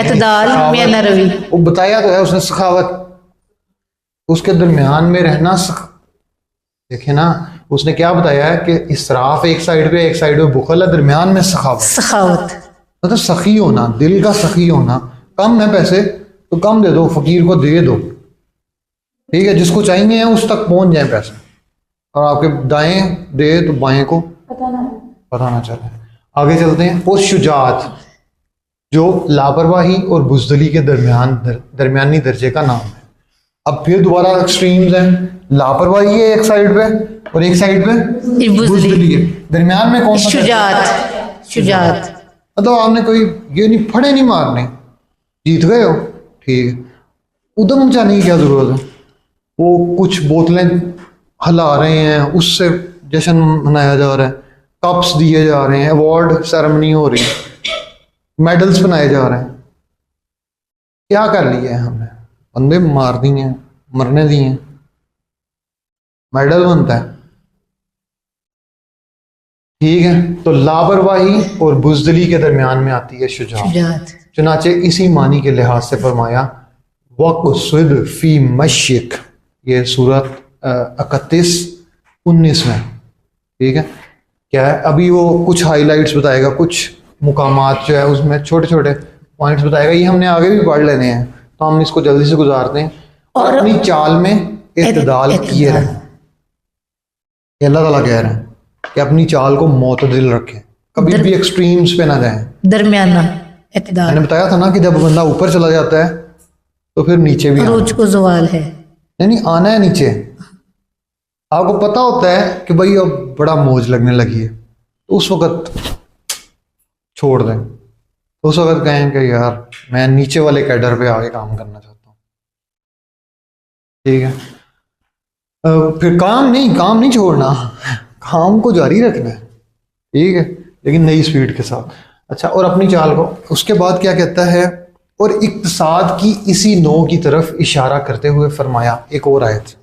एतदाल मियाना रवि। वो बताया तो है उसने, सखावत, उसके दरमियान में रहना। देखे ना, उसने क्या बताया है कि इसराफ एक साइड पे, एक साइड पे बुखल है, दरमियान में सखावत। सखावत मतलब सखी होना, दिल का सखी होना। कम है पैसे तो कम दे दो, फकीर को दे दो, ठीक है? जिसको चाहिए उस तक पहुंच जाए पैसे, और आपके दाएं दे तो बाएं को पता ना चले। आगे चलते हैं। वो शुजात, जो लापरवाही और बुज़दिली के दरमियानी दर्जे का नाम है। अब फिर दोबारा एक्सट्रीम्स हैं, लापरवाही है एक साइड पे और एक साइड पे बुज़दिली है। दरमियान में कौन सा? शुजात, शुजात। मतलब आपने कोई ये नहीं, फड़े नहीं मारने, जीत गए हो, ठीक है, उधम मचाने की क्या जरूरत है? वो कुछ बोतलें हिला रहे हैं, उससे जश्न मनाया जा रहा है, कप्स दिए जा रहे हैं, अवार्ड सेरेमनी हो रही है, मेडल्स बनाए जा रहे हैं। क्या कर लिया है हमने? बंदे मार दिए हैं, मरने दिए हैं, मेडल बनता है, ठीक है? तो लापरवाही और बुज़दिली के दरमियान में आती है शुजात। चुनाचे इसी मानी के लिहाज से फरमाया वक़्सुद फी मशिक, ये सूरत 31-19 में, ठीक है? क्या है? अभी वो कुछ हाइलाइट्स बताएगा, कुछ मुकामात जो है उसमें छोटे छोटे पॉइंट्स बताएगा। ये हमने आगे भी पढ़ लेने हैं, तो हम इसको जल्दी से गुजारते हैं। और अपनी चाल में इत्तदाल किए रहें। अल्लाह ताला कह रहे हैं कि अपनी चाल को मोतदिल रखें, कभी भी एक्सट्रीम्स पे ना जाएं, दरमियाना इत्तदाल। मैंने बताया था ना कि जब बंदा ऊपर चला जाता है तो फिर नीचे भी अरूज को ज़वाल है, नहीं आना है नीचे। आपको पता होता है कि भाई अब बड़ा मौज लगने लगी है, तो उस वक्त छोड़ दें, तो उस वक्त कहें कि यार मैं नीचे वाले कैडर पे आगे काम करना चाहता हूँ, ठीक है? फिर काम नहीं छोड़ना, काम को जारी रखना है, ठीक है, लेकिन नई स्पीड के साथ। अच्छा, और अपनी चाल को, उसके बाद क्या कहता है? और इक्तसाद की इसी नौ की तरफ इशारा करते हुए फरमाया, एक और आयत,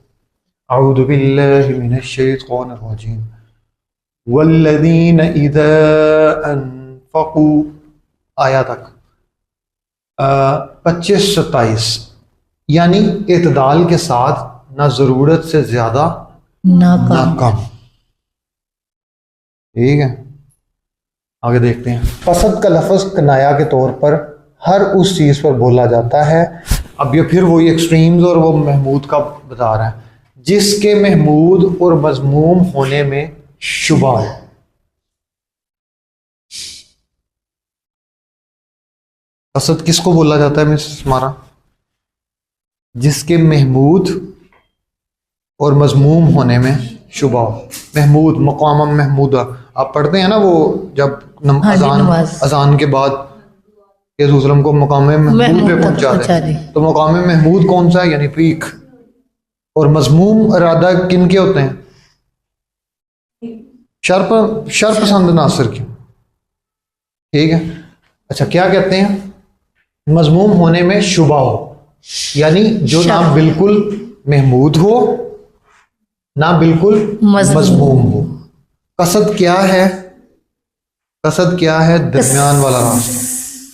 अऊज़ु बिल्लाहि मिनश शैतानिर रजीम, वल्लज़ीना इज़ा अनफ़क़ू, आया तक 25-27, यानी इत्दाल के साथ, ना ज़रूरत से ज़्यादा ना कम, ठीक है? आगे देखते हैं। कसद का लफ्ज़ कनाया के तौर पर हर उस चीज़ पर बोला जाता है। अब ये फिर वही एक्सट्रीम्स और वो महमूद का बता रहा है, जिसके महमूद और मज़मूम होने में शुबा हो। कसद किसको बोला जाता है मिस हमारा? जिसके महमूद और मज़मूम होने में शुबा हो। महमूद, मक़ाम महमूदा, आप पढ़ते हैं ना वो जब अजान के बाद रसूल को मक़ाम महमूद पे पहुंचा दे, तो मक़ाम महमूद कौन सा है? यानी पीक। और मज़मूम इरादा किन के होते हैं? शर पसंद नासिर के, ठीक है? अच्छा, क्या कहते हैं? मज़मूम होने में शुबा हो, यानी जो ना बिल्कुल महमूद हो ना बिल्कुल मज़मूम हो। कसद क्या है? कसद क्या है? दरमियान वाला रास्ता।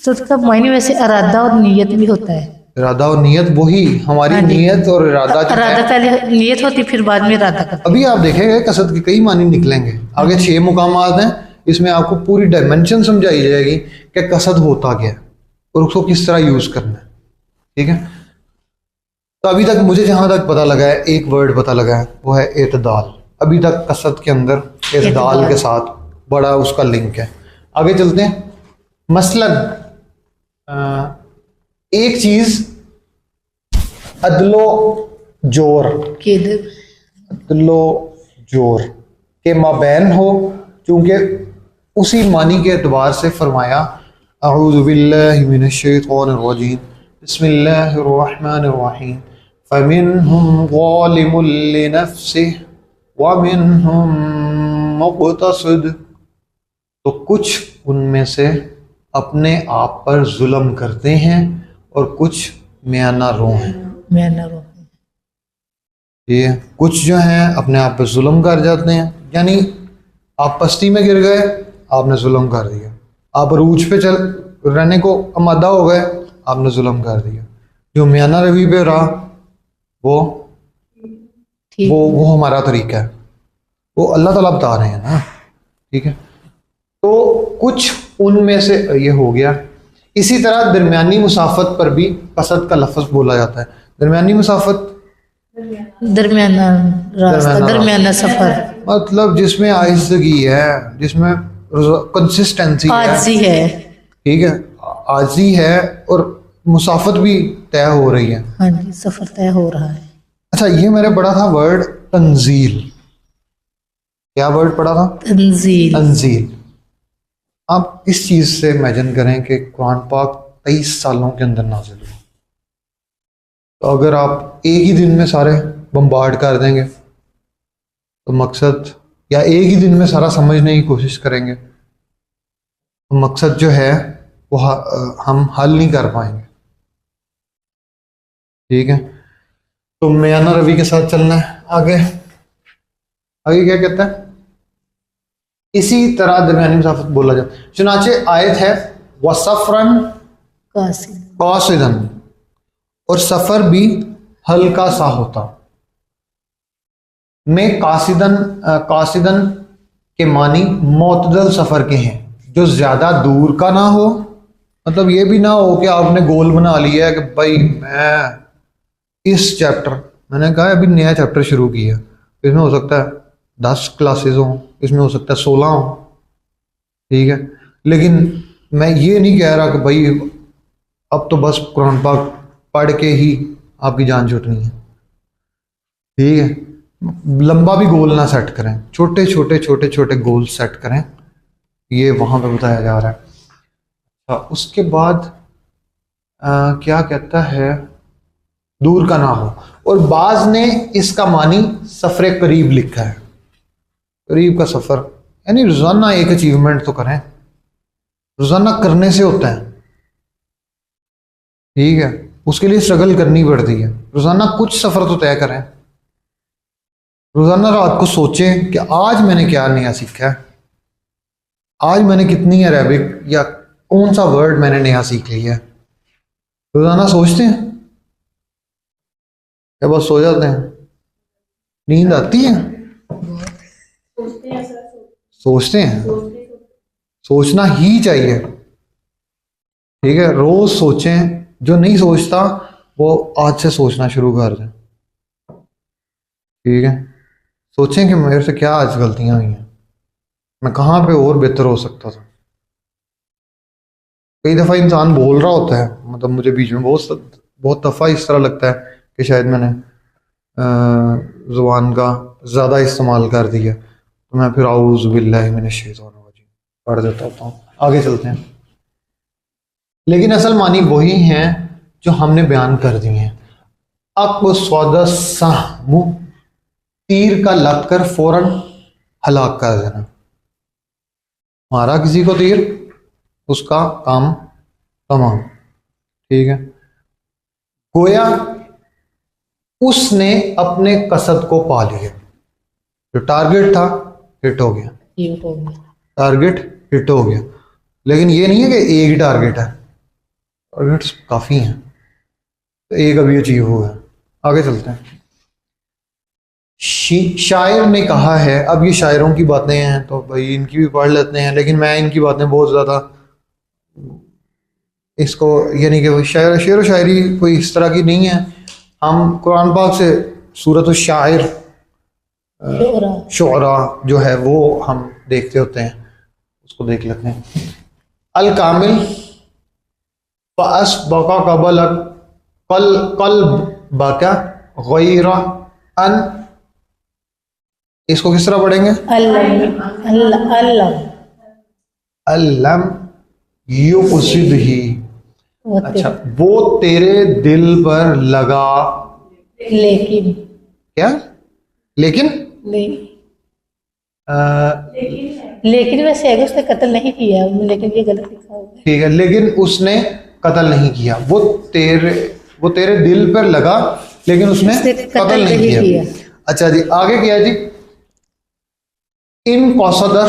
तो उसका मायने वैसे इरादा और नीयत भी होता है। इरादा और नीयत, वही हमारी नीयत और इरादा जो है, पहले नीयत होती फिर बाद में इरादा करते। अभी आप देखेंगे कसद के कई मानी निकलेंगे। आगे 6 मुकामात हैं, इसमें आपको पूरी डायमेंशन समझाई जाएगी कि कसद होता क्या है और उसको किस तरह यूज करना है, ठीक है? तो अभी तक मुझे जहां तक पता लगा है, एक वर्ड पता लगा है, वो है एतदाल। अभी तक कसद के अंदर एतदाल के साथ बड़ा उसका लिंक है। आगे चलते हैं। मसलन एक चीज अदलो जोर के अदलो जोर के माबैन हो, चूंकि उसी मानी के एतबार से फरमाया अऊज़ु बिल्लाहि मिनश शैतानिर रजीम बिस्मिल्लाहिर रहमानिर रहीम फमिनहुम ज़ालिमुन लिनफ्सिहि व मिनहुम मुक़तसिद। तो कुछ उनमें से अपने आप पर जुल्म करते हैं और कुछ म्याना रो हैं। मैं न रो ये कुछ जो हैं अपने आप पर जुल्म कर जाते हैं, यानी आप पस्ती में गिर गए, आपने जुल्म कर दिया। आप रूज पे चल रहने को आमादा हो गए, आपने जुल्म कर दिया। जो म्याना रवि पे रहा वो ठीक वो हमारा तरीका है, वो अल्लाह ताला बता रहे हैं ना, ठीक है। तो कुछ उनमें से ये हो गया। इसी तरह दरमियानी मुसाफत पर भी कसद का लफ्ज़ बोला जाता है। दरमियानी मुसाफत दरमियाना रास्ता, दरमियाना दरमियाना सफर, मतलब जिसमें आहिस्तगी है, जिसमें कंसिस्टेंसी है, आजी है। ठीक है, आजी है और मुसाफत भी तय हो रही है। हाँ जी, सफर तय हो रहा है। अच्छा, ये मैंने पढ़ा था वर्ड तंजील। क्या वर्ड पढ़ा था? तंजील। तंजील। आप इस चीज से इमेजिन करें कि कुरान पाक 23 सालों के अंदर नाजिल हुआ। तो अगर आप एक ही दिन में सारे बम्बार्ड कर देंगे तो मकसद, या एक ही दिन में सारा समझने की कोशिश करेंगे तो मकसद जो है वो हम हल नहीं कर पाएंगे, ठीक है। तो म्याना रवि के साथ चलना है। आगे आगे क्या कहता है? इसी तरह दरमियानी मुसाफत बोला जाता है। चुनाचे आयत है वसफरन कासिद, कासिदन, और सफर भी हल्का सा होता। में कासिदन कासिदन के मानी मोतदल सफर के हैं, जो ज्यादा दूर का ना हो। मतलब ये भी ना हो कि आपने गोल बना लिया है कि भाई मैं इस चैप्टर, मैंने कहा अभी नया चैप्टर शुरू किया, इसमें हो सकता है 10 क्लासेस हों, इसमें हो सकता है 16 हों, ठीक है। लेकिन मैं ये नहीं कह रहा कि भाई अब तो बस कुरान पाक पढ़ के ही आपकी जान छूटनी है, ठीक है। लंबा भी गोल ना सेट करें, छोटे छोटे छोटे छोटे गोल सेट करें, ये वहाँ पे बताया जा रहा है। उसके बाद क्या कहता है? दूर का ना हो। और बाज ने इसका मानी सफर करीब लिखा है। करीब का सफर यानी रोजाना एक अचीवमेंट तो करें, रोजाना करने से होता है, ठीक है। उसके लिए स्ट्रगल करनी पड़ती है। रोजाना कुछ सफर तो तय करें। रोजाना रात को सोचें कि आज मैंने क्या नया सीखा है, आज मैंने कितनी अरेबिक या कौन सा वर्ड मैंने नया सीख लिया है। रोजाना सोचते हैं या बस सो जाते हैं? नींद आती है? सोचते हैं सर, सोचते हैं। सोचते सोचना ही चाहिए, ठीक है। रोज सोचें। जो नहीं सोचता वो आज से सोचना शुरू कर दें, ठीक है। सोचें कि मेरे से क्या आज गलतियां हुई हैं, मैं कहाँ पे और बेहतर हो सकता था। कई दफ़ा इंसान बोल रहा होता है, मतलब मुझे बीच में बहुत दफ़ा इस तरह लगता है कि शायद मैंने ज़ुबान का ज़्यादा इस्तेमाल कर दिया, तो मैं फिर आऊज़ु बिल्लाहि मिनश शैतानिर रजीम पढ़ देता होता हूँ। आगे चलते हैं। लेकिन असल मानी वही हैं जो हमने बयान कर दिए हैं। अक़्सदस्सहमु, तीर का लग कर फौरन हलाक कर देना। मारा किसी को तीर, उसका काम तमाम, ठीक है। गोया उसने अपने कसद को पा लिया, जो टारगेट था हिट हो गया, ये हो गया। टारगेट हिट हो गया। लेकिन ये नहीं है कि एक ही टारगेट है, टारगेट्स काफ़ी हैं, तो एक अभी अचीव हुआ है। आगे चलते हैं। शायर ने कहा है, अब ये शायरों की बातें हैं तो भाई इनकी भी पढ़ लेते हैं, लेकिन मैं इनकी बातें बहुत ज़्यादा इसको, यानी कि शेर व शायरी कोई इस तरह की नहीं है। हम कुरान पाक से सूरत शायर शुअरा जो है वो हम देखते होते हैं, उसको देख लेते हैं। अल कामिल फअस्बका कबल कल बाका गैरा अन, इसको किस तरह पढ़ेंगे? अल्लम युक़सिद ही। अच्छा, वो तेरे दिल पर लगा, लेकिन क्या? लेकिन लेकिन वैसे है कि उसने कत्ल नहीं किया, लेकिन ये गलत लिखा हुआ है। ठीक है, लेकिन उसने कत्ल नहीं किया। वो तेरे दिल पर लगा लेकिन उसने कत्ल नहीं किया। अच्छा जी, आगे क्या है जी? इन कसदर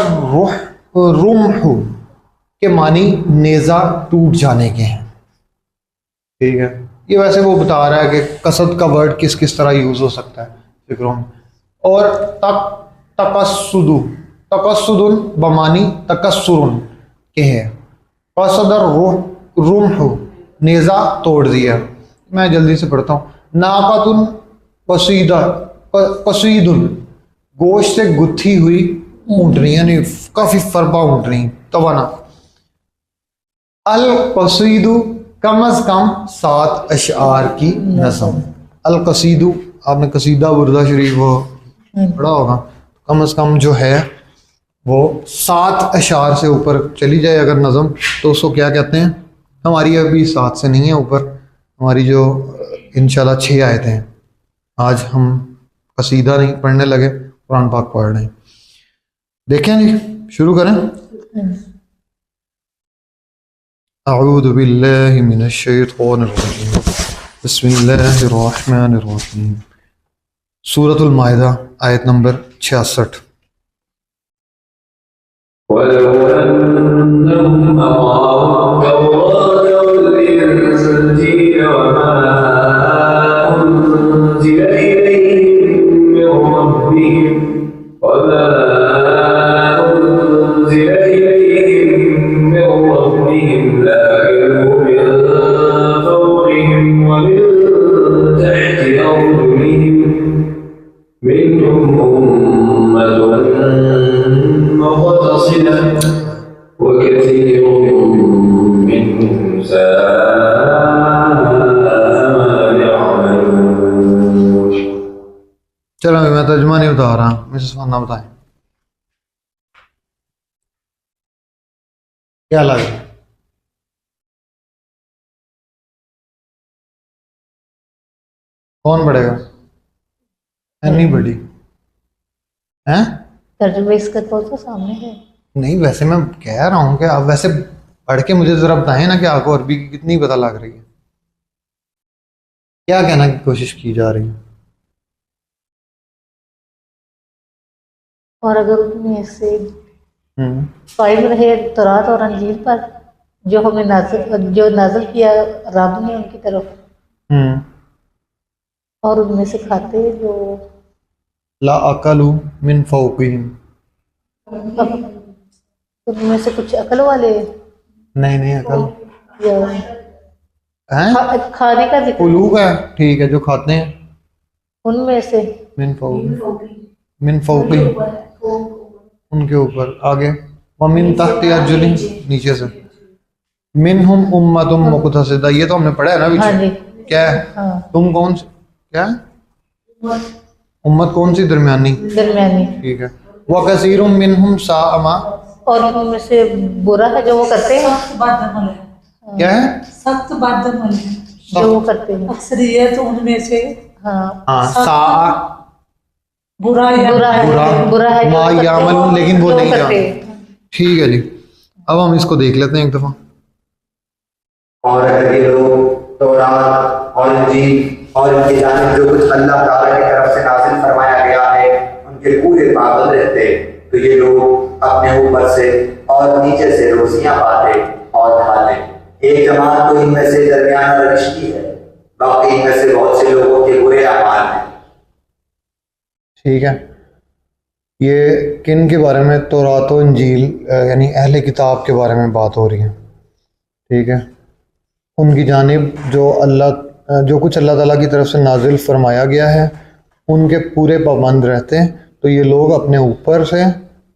रुम्हु के मानी नेजा टूट जाने के हैं। ठीक है, ये वैसे वो बता रहा है कि कसद का वर्ड किस किस तरह यूज हो सकता है फिक्रों में। और तकस्सुदुन बमानी तकस्सुरुन के है। कसदर रुम्हु, नेजा तोड़ दिया। मैं जल्दी से पढ़ता हूँ। नाकतुन कसीदुन, गोश्त से गुत्थी हुई ऊँटनी, यानी काफी फरबा ऊँटनी, तवाना। अल कसीदु कम अज कम 7 अशआर की नज़म। अल कसीदु, आपने कसीदा बुर्दा शरीफ वो पढ़ा होगा। कम अज कम जो है वो 7 अशआर से ऊपर चली जाए अगर नज़म, तो उसको क्या कहते हैं? हमारी अभी 7 से नहीं है ऊपर, हमारी जो इंशाल्लाह 6 आयतें हैं। आज हम कसीदा नहीं पढ़ने लगे, कुरान पाक पढ़ रहे हैं। देखें जी, शुरू करें। अऊज़ु बिल्लाहि मिनश शैतानिर रजीम, बिस्मिल्लाहिर रहमानिर रहीम। सूरतुल माइदा आयत नंबर 66। वलो अन्नहुम अक़ामू तौरात वल-इंजील वमा उन्ज़िला इलैहिम मिन रब्बिहिम वमा उन्ज़िला इलैहिम मिन रब्बिहिम लa'akalu min फawqihim व मिन तहति अर्जुलिहिम मिनहुम उम्मतुन मुक़तसिदा व कसीरुम मिनहुम सा'a मा यअमलून। चलो मैं तर्जुमा नहीं बता रहा, मिसेस फाना बताएं क्या लग रहा है? कौन पढ़ेगा? नहीं बड़ी हैं? तर्जुमा इसका तो सामने है। नहीं, वैसे मैं कह रहा हूँ कि आप वैसे पढ़ के मुझे जरा बताएं ना कि आपको अरबी की कितनी पता लग रही है, क्या कहना की कोशिश की जा रही है। और अगर उनमें से कायम रहे तौरात और अंजील पर जो हमें नाज़िल किया रब ने उनकी तरफ, और उनमें से खाते जो ला अकलू मिन फौकिहिम, उनमें से कुछ अकल वाले नहीं अकल या हैं, खाने का जिक्र उलू का है, ठीक है, जो खाते हैं। उनमें से मिन फौकी, उनके ऊपर। आगे वमिन तहति अर्जुलिहिम, नीचे से। मिनहुम उम्मतुम मुक़तसिदा, ये तो हमने पढ़ा है ना पीछे। हाँ जी। क्या है? हाँ। तुम कौन सी, क्या उम्मत कौन सी? दरमियानी। ठीक है। व कसीरुम मिनहुम साअ मा, और उनमें से बुरा है जो वो करते हैं। क्या है? सख्त बादल है जो वो करते हैं, अक्सरियत उनमें से। हाँ, साअ बुरा है बुरा है जो मा करते हैं, यामलून, लेकिन वो जो नहीं करते जानते। हैं। ठीक है जी, अब हम इसको देख लेते हैं एक दफा। और अगर ये लोग तौरात और इंजील और इनकी जानिब जो कुछ अल्लाह ताला की तरफ से नाज़िल फरमाया गया है उनके पूरे पाबंद रहते, तो ये लोग अपने ऊपर से और नीचे से रोजियां पाते और खाते। एक जमात तो इनमें से दरमियाना रविश की है, बाकी इनमें से बहुत से लोगों के बुरे अमाल हैं। ठीक है, ये किन के बारे में? तौरात और इंजील यानी अहले किताब के बारे में बात हो रही है। ठीक है, उनकी जानिब जो कुछ अल्लाह ताला की तरफ से नाजिल फरमाया गया है उनके पूरे पाबंद रहते हैं, तो ये लोग अपने ऊपर से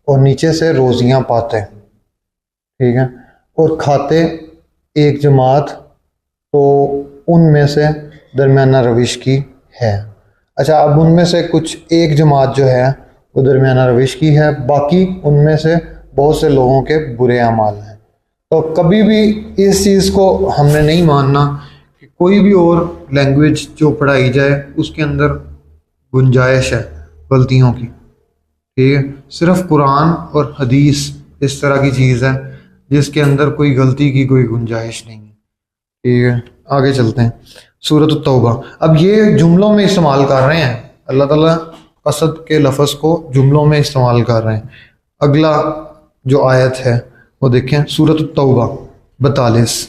और नीचे से रोज़ियाँ पाते हैं। ठीक है, और खाते एक जमात तो उनमें से दरमियाना रविश की है। अच्छा, अब उनमें से कुछ एक जमात जो है वो दरमियाना रविश की है, बाकी उनमें से बहुत से लोगों के बुरे अमाल हैं। तो कभी भी इस चीज़ को हमने नहीं मानना कि कोई भी और लैंग्वेज जो पढ़ाई जाए उसके अंदर गुंजाइश है गलतियों की, ठीक है। सिर्फ कुरान और हदीस इस तरह की चीज़ है जिसके अंदर कोई गलती की कोई गुंजाइश नहीं है, ठीक है। आगे चलते हैं, सूरत तौबा। अब ये जुमलों में इस्तेमाल कर रहे हैं, अल्लाह ताला कसद के लफ्ज़ को जुमलों में इस्तेमाल कर रहे हैं। अगला जो आयत है वो देखें, सूरत तौबा 42।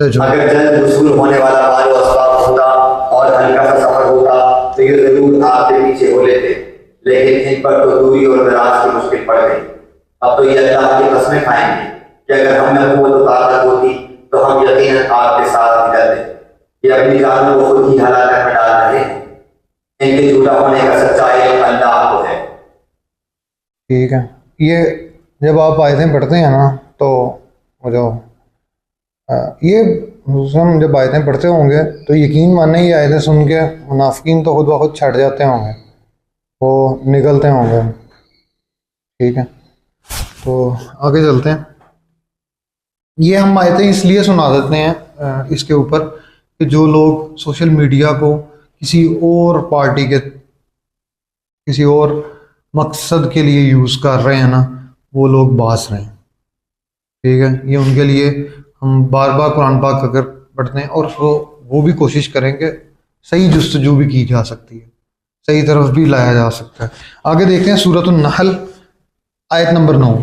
अगर जल्द वसूल होने वाला माल व असबाब होता और हल्का सा सफर होता तो ये जरूर आपके पीछे हो लेते, लेकिन इन पर तो दूरी और दराज की मुश्किल पड़ गई। अब तो ये अल्लाह की कसमें खाएंगे कि अगर हम में कुव्वत और ताकत होती तो हम यकीनन आपके साथ निकलते। ये अपनी जानों को खुद ही हलाकत में डाल रहे हैं। इनके झूठा होने का सच्चाई अल्लाह को है। ठीक है, ये जब आप आयतें पढ़ते हैं ना तो वो जो ये हम जब आयतें पढ़ते होंगे तो यकीन माने ये आयतें सुन के मुनाफिकीन तो खुद ब खुद छट जाते होंगे, वो निकलते होंगे, ठीक है। तो आगे चलते हैं। ये हम आयतें इसलिए सुना देते हैं इसके ऊपर कि जो लोग सोशल मीडिया को किसी और पार्टी के किसी और मकसद के लिए यूज़ कर रहे हैं ना, वो लोग बास रहे हैं, ठीक है। ये उनके लिए हम बार बार कुरान पाक अगर पढ़ते हैं और वो भी कोशिश करेंगे, सही जुस्तजू भी की जा सकती है, सही तरफ भी लाया जा सकता है। आगे देखते हैं सूरत अन-नहल आयत नंबर 9।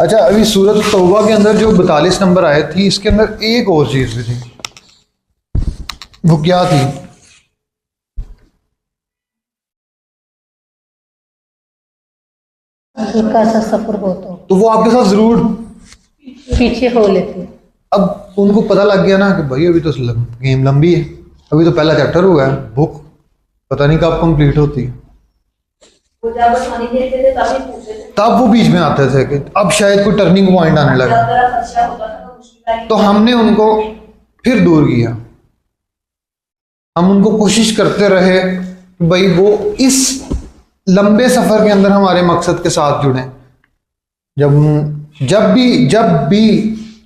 अच्छा, अभी सूरत तौबा के अंदर जो 42 नंबर आयत थी, इसके अंदर एक और चीज़ भी थी। वो क्या थी? हल्का सा सफर हो तो वो आपके साथ ज़रूर पीछे हो लेते। अब उनको पता लग गया ना कि भाई अभी तो गेम लंबी है, अभी तो पहला चैप्टर हुआ है, बुक पता नहीं कब कंप्लीट होती है। वो जब पानी देखते थे तभी पूछते थे, तब वो बीच में आते थे कि अब शायद कोई टर्निंग पॉइंट आने लगा, जब तरह खर्चा होता था तो मुश्किल आई। तो हमने उनको फिर दूर किया। हम उनको कोशिश करते रहे कि भाई वो इस लंबे सफ़र के अंदर हमारे मकसद के साथ जुड़ें। जब भी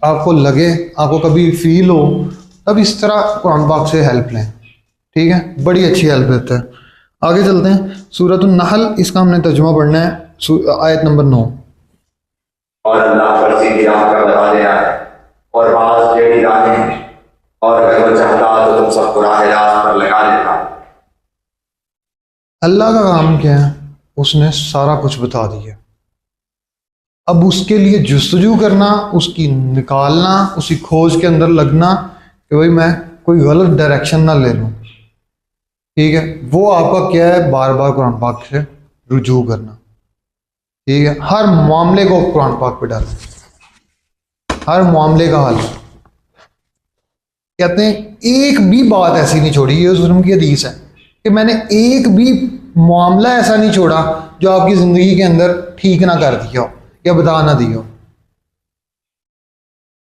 आपको लगे, आपको कभी फील हो, तब इस तरह कुरान पाक से हेल्प लें, ठीक है, बड़ी अच्छी हेल्प देता है। आगे चलते हैं, सूरत अन-नहल, इसका हमने तर्जुमा पढ़ना है, आयत नंबर 9। और अल्लाह पर सीधी राह का बता देना है और बाज टेढ़ी राहें हैं, और अगर वो चाहता तो तुम सबको राह रास्त पर लगा देता। अल्लाह का काम क्या है? उसने सारा कुछ बता दिया। अब उसके लिए जुस्तजू करना, उसकी निकालना, उसी खोज के अंदर लगना कि भाई मैं कोई गलत डायरेक्शन ना ले लूँ, ठीक है, वो आपका क्या है? बार बार कुरान पाक से रुजू करना, ठीक है। हर मामले को कुरान पाक पे डालें, हर मामले का हल। कहते हैं एक भी बात ऐसी नहीं छोड़ी, ये हुज़ूर की हदीस है कि मैंने एक भी मामला ऐसा नहीं छोड़ा जो आपकी ज़िंदगी के अंदर ठीक ना कर दिया हो या बता ना दिया हो।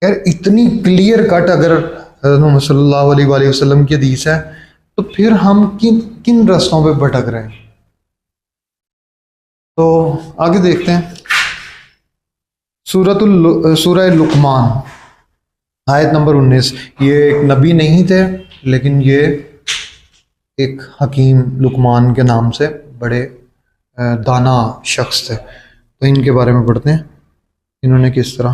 यार इतनी क्लियर कट अगर हज़रत मुहम्मद सल्लल्लाहु अलैहि वसल्लम की हदीस है तो फिर हम किन रास्तों पे भटक रहे हैं। तो आगे देखते हैं, सूरह लुकमान आयत नंबर 19। ये एक नबी नहीं थे, लेकिन ये एक हकीम लुकमान के नाम से बड़े दाना शख्स थे। तो इनके बारे में पढ़ते हैं, इन्होंने किस तरह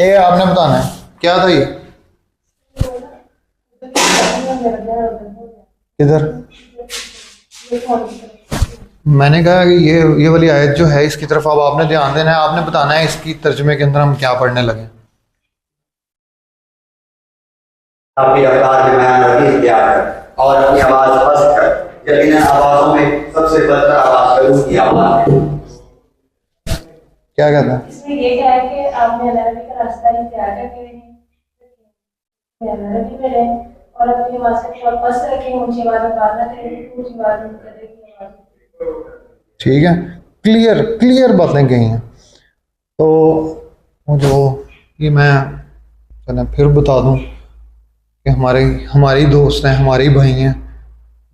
ये आपने बताना है क्या था ये, किधर? मैंने कहा कि ये वाली आयत जो है इसकी तरफ अब आपने ध्यान देना है, आपने बताना है इसकी तर्जुमे के अंदर हम क्या पढ़ने लगे। अपनी रफ्तार में बयान रखी इख्तियार कर और अपनी आवाज पस्त कर, यकीनन आवाजों में सबसे बदतर आवाज करूं की आवाज है। क्या कहता है? इसमें ये क्या है कि आपने अल्लाह रबी का रास्ता इख्तियार करके रहें, अल्लाह रबी में रहें और अपनी आवाज को थोड़ा पस्त रखें, ऊंची आवाज में बात ना करें, ऊंची आवाज में करें की आवाज। ठीक है, क्लियर बातें कही हैं। तो जो ये मैं चलें फिर बता दूं कि हमारी दोस्त हैं, हमारे भाई हैं,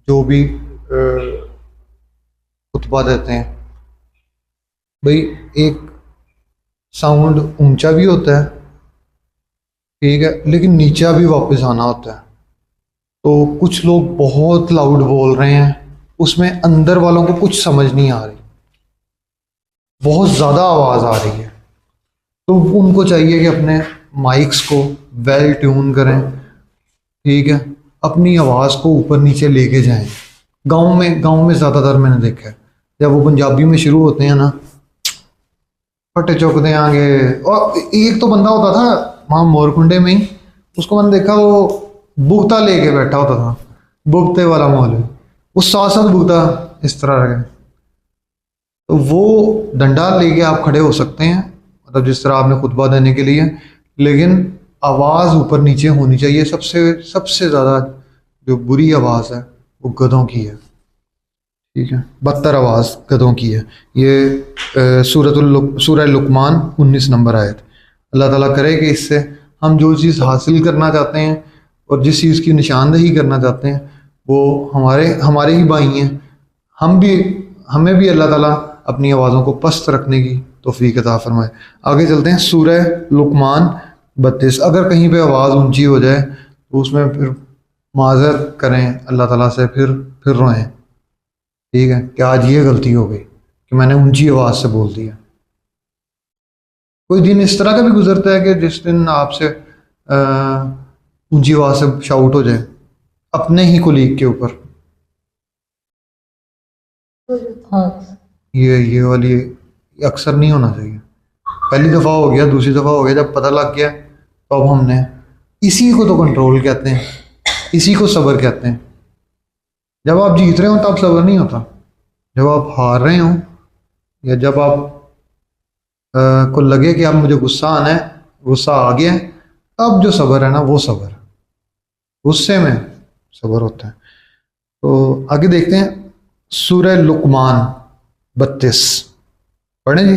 जो भी खुतबा देते हैं, भाई एक साउंड ऊंचा भी होता है, ठीक है, लेकिन नीचा भी वापस आना होता है। तो कुछ लोग बहुत लाउड बोल रहे हैं, उसमें अंदर वालों को कुछ समझ नहीं आ रही, बहुत ज़्यादा आवाज़ आ रही है। तो उनको चाहिए कि अपने माइक्स को वेल ट्यून करें, ठीक है, अपनी आवाज़ को ऊपर नीचे लेके जाएं। गांव में ज़्यादातर मैंने देखा है जब वो पंजाबी में शुरू होते हैं ना, फटे चौक देंगे। और एक तो बंदा होता था वहाँ मोरकुंडे में ही, उसको मैंने देखा वो बुगता लेके बैठा होता था, बुगते वाला माहौल, वो साथ बुगता इस तरह रखे। तो वो डंडा लेके आप खड़े हो सकते हैं, मतलब जिस तरह आपने खुतबा देने के लिए, लेकिन आवाज़ ऊपर नीचे होनी चाहिए। सबसे ज़्यादा जो बुरी आवाज़ है वो गधों की है, ठीक है, बदतर आवाज़ गधों की है। ये सूरह लुकमान 19 नंबर आयत। अल्लाह ताला करे कि इससे हम जो चीज़ हासिल करना चाहते हैं और जिस चीज़ की निशानदही करना चाहते हैं वो हमारे ही भाई हैं। हमें भी अल्लाह ताला अपनी आवाज़ों को पस्त रखने की तौफीक अता फरमाए। आगे चलते हैं, सूरह लुकमान 32। अगर कहीं पे आवाज़ ऊंची हो जाए तो उसमें फिर माज़रत करें अल्लाह ताला से, फिर रोएं, ठीक है, कि आज ये गलती हो गई कि मैंने ऊंची आवाज़ से बोल दिया। कोई दिन इस तरह का भी गुजरता है कि जिस दिन आपसे ऊंची आवाज़ से शाउट हो जाए अपने ही कुलीग के ऊपर। ये वाली अक्सर नहीं होना चाहिए। पहली दफ़ा हो गया, दूसरी दफ़ा हो गया, जब पता लग गया तो अब हमने इसी को तो कंट्रोल कहते हैं, इसी को सब्र कहते हैं। जब आप जीत रहे हो तब सब्र नहीं होता, जब आप हार रहे हो या जब आप को लगे कि अब मुझे गुस्सा आना है, गुस्सा आ गया है, तब जो सब्र है ना वो सब्र है, गुस्से में सब्र होता है। तो आगे देखते हैं सूरह लुकमान 32 पढ़ें जी।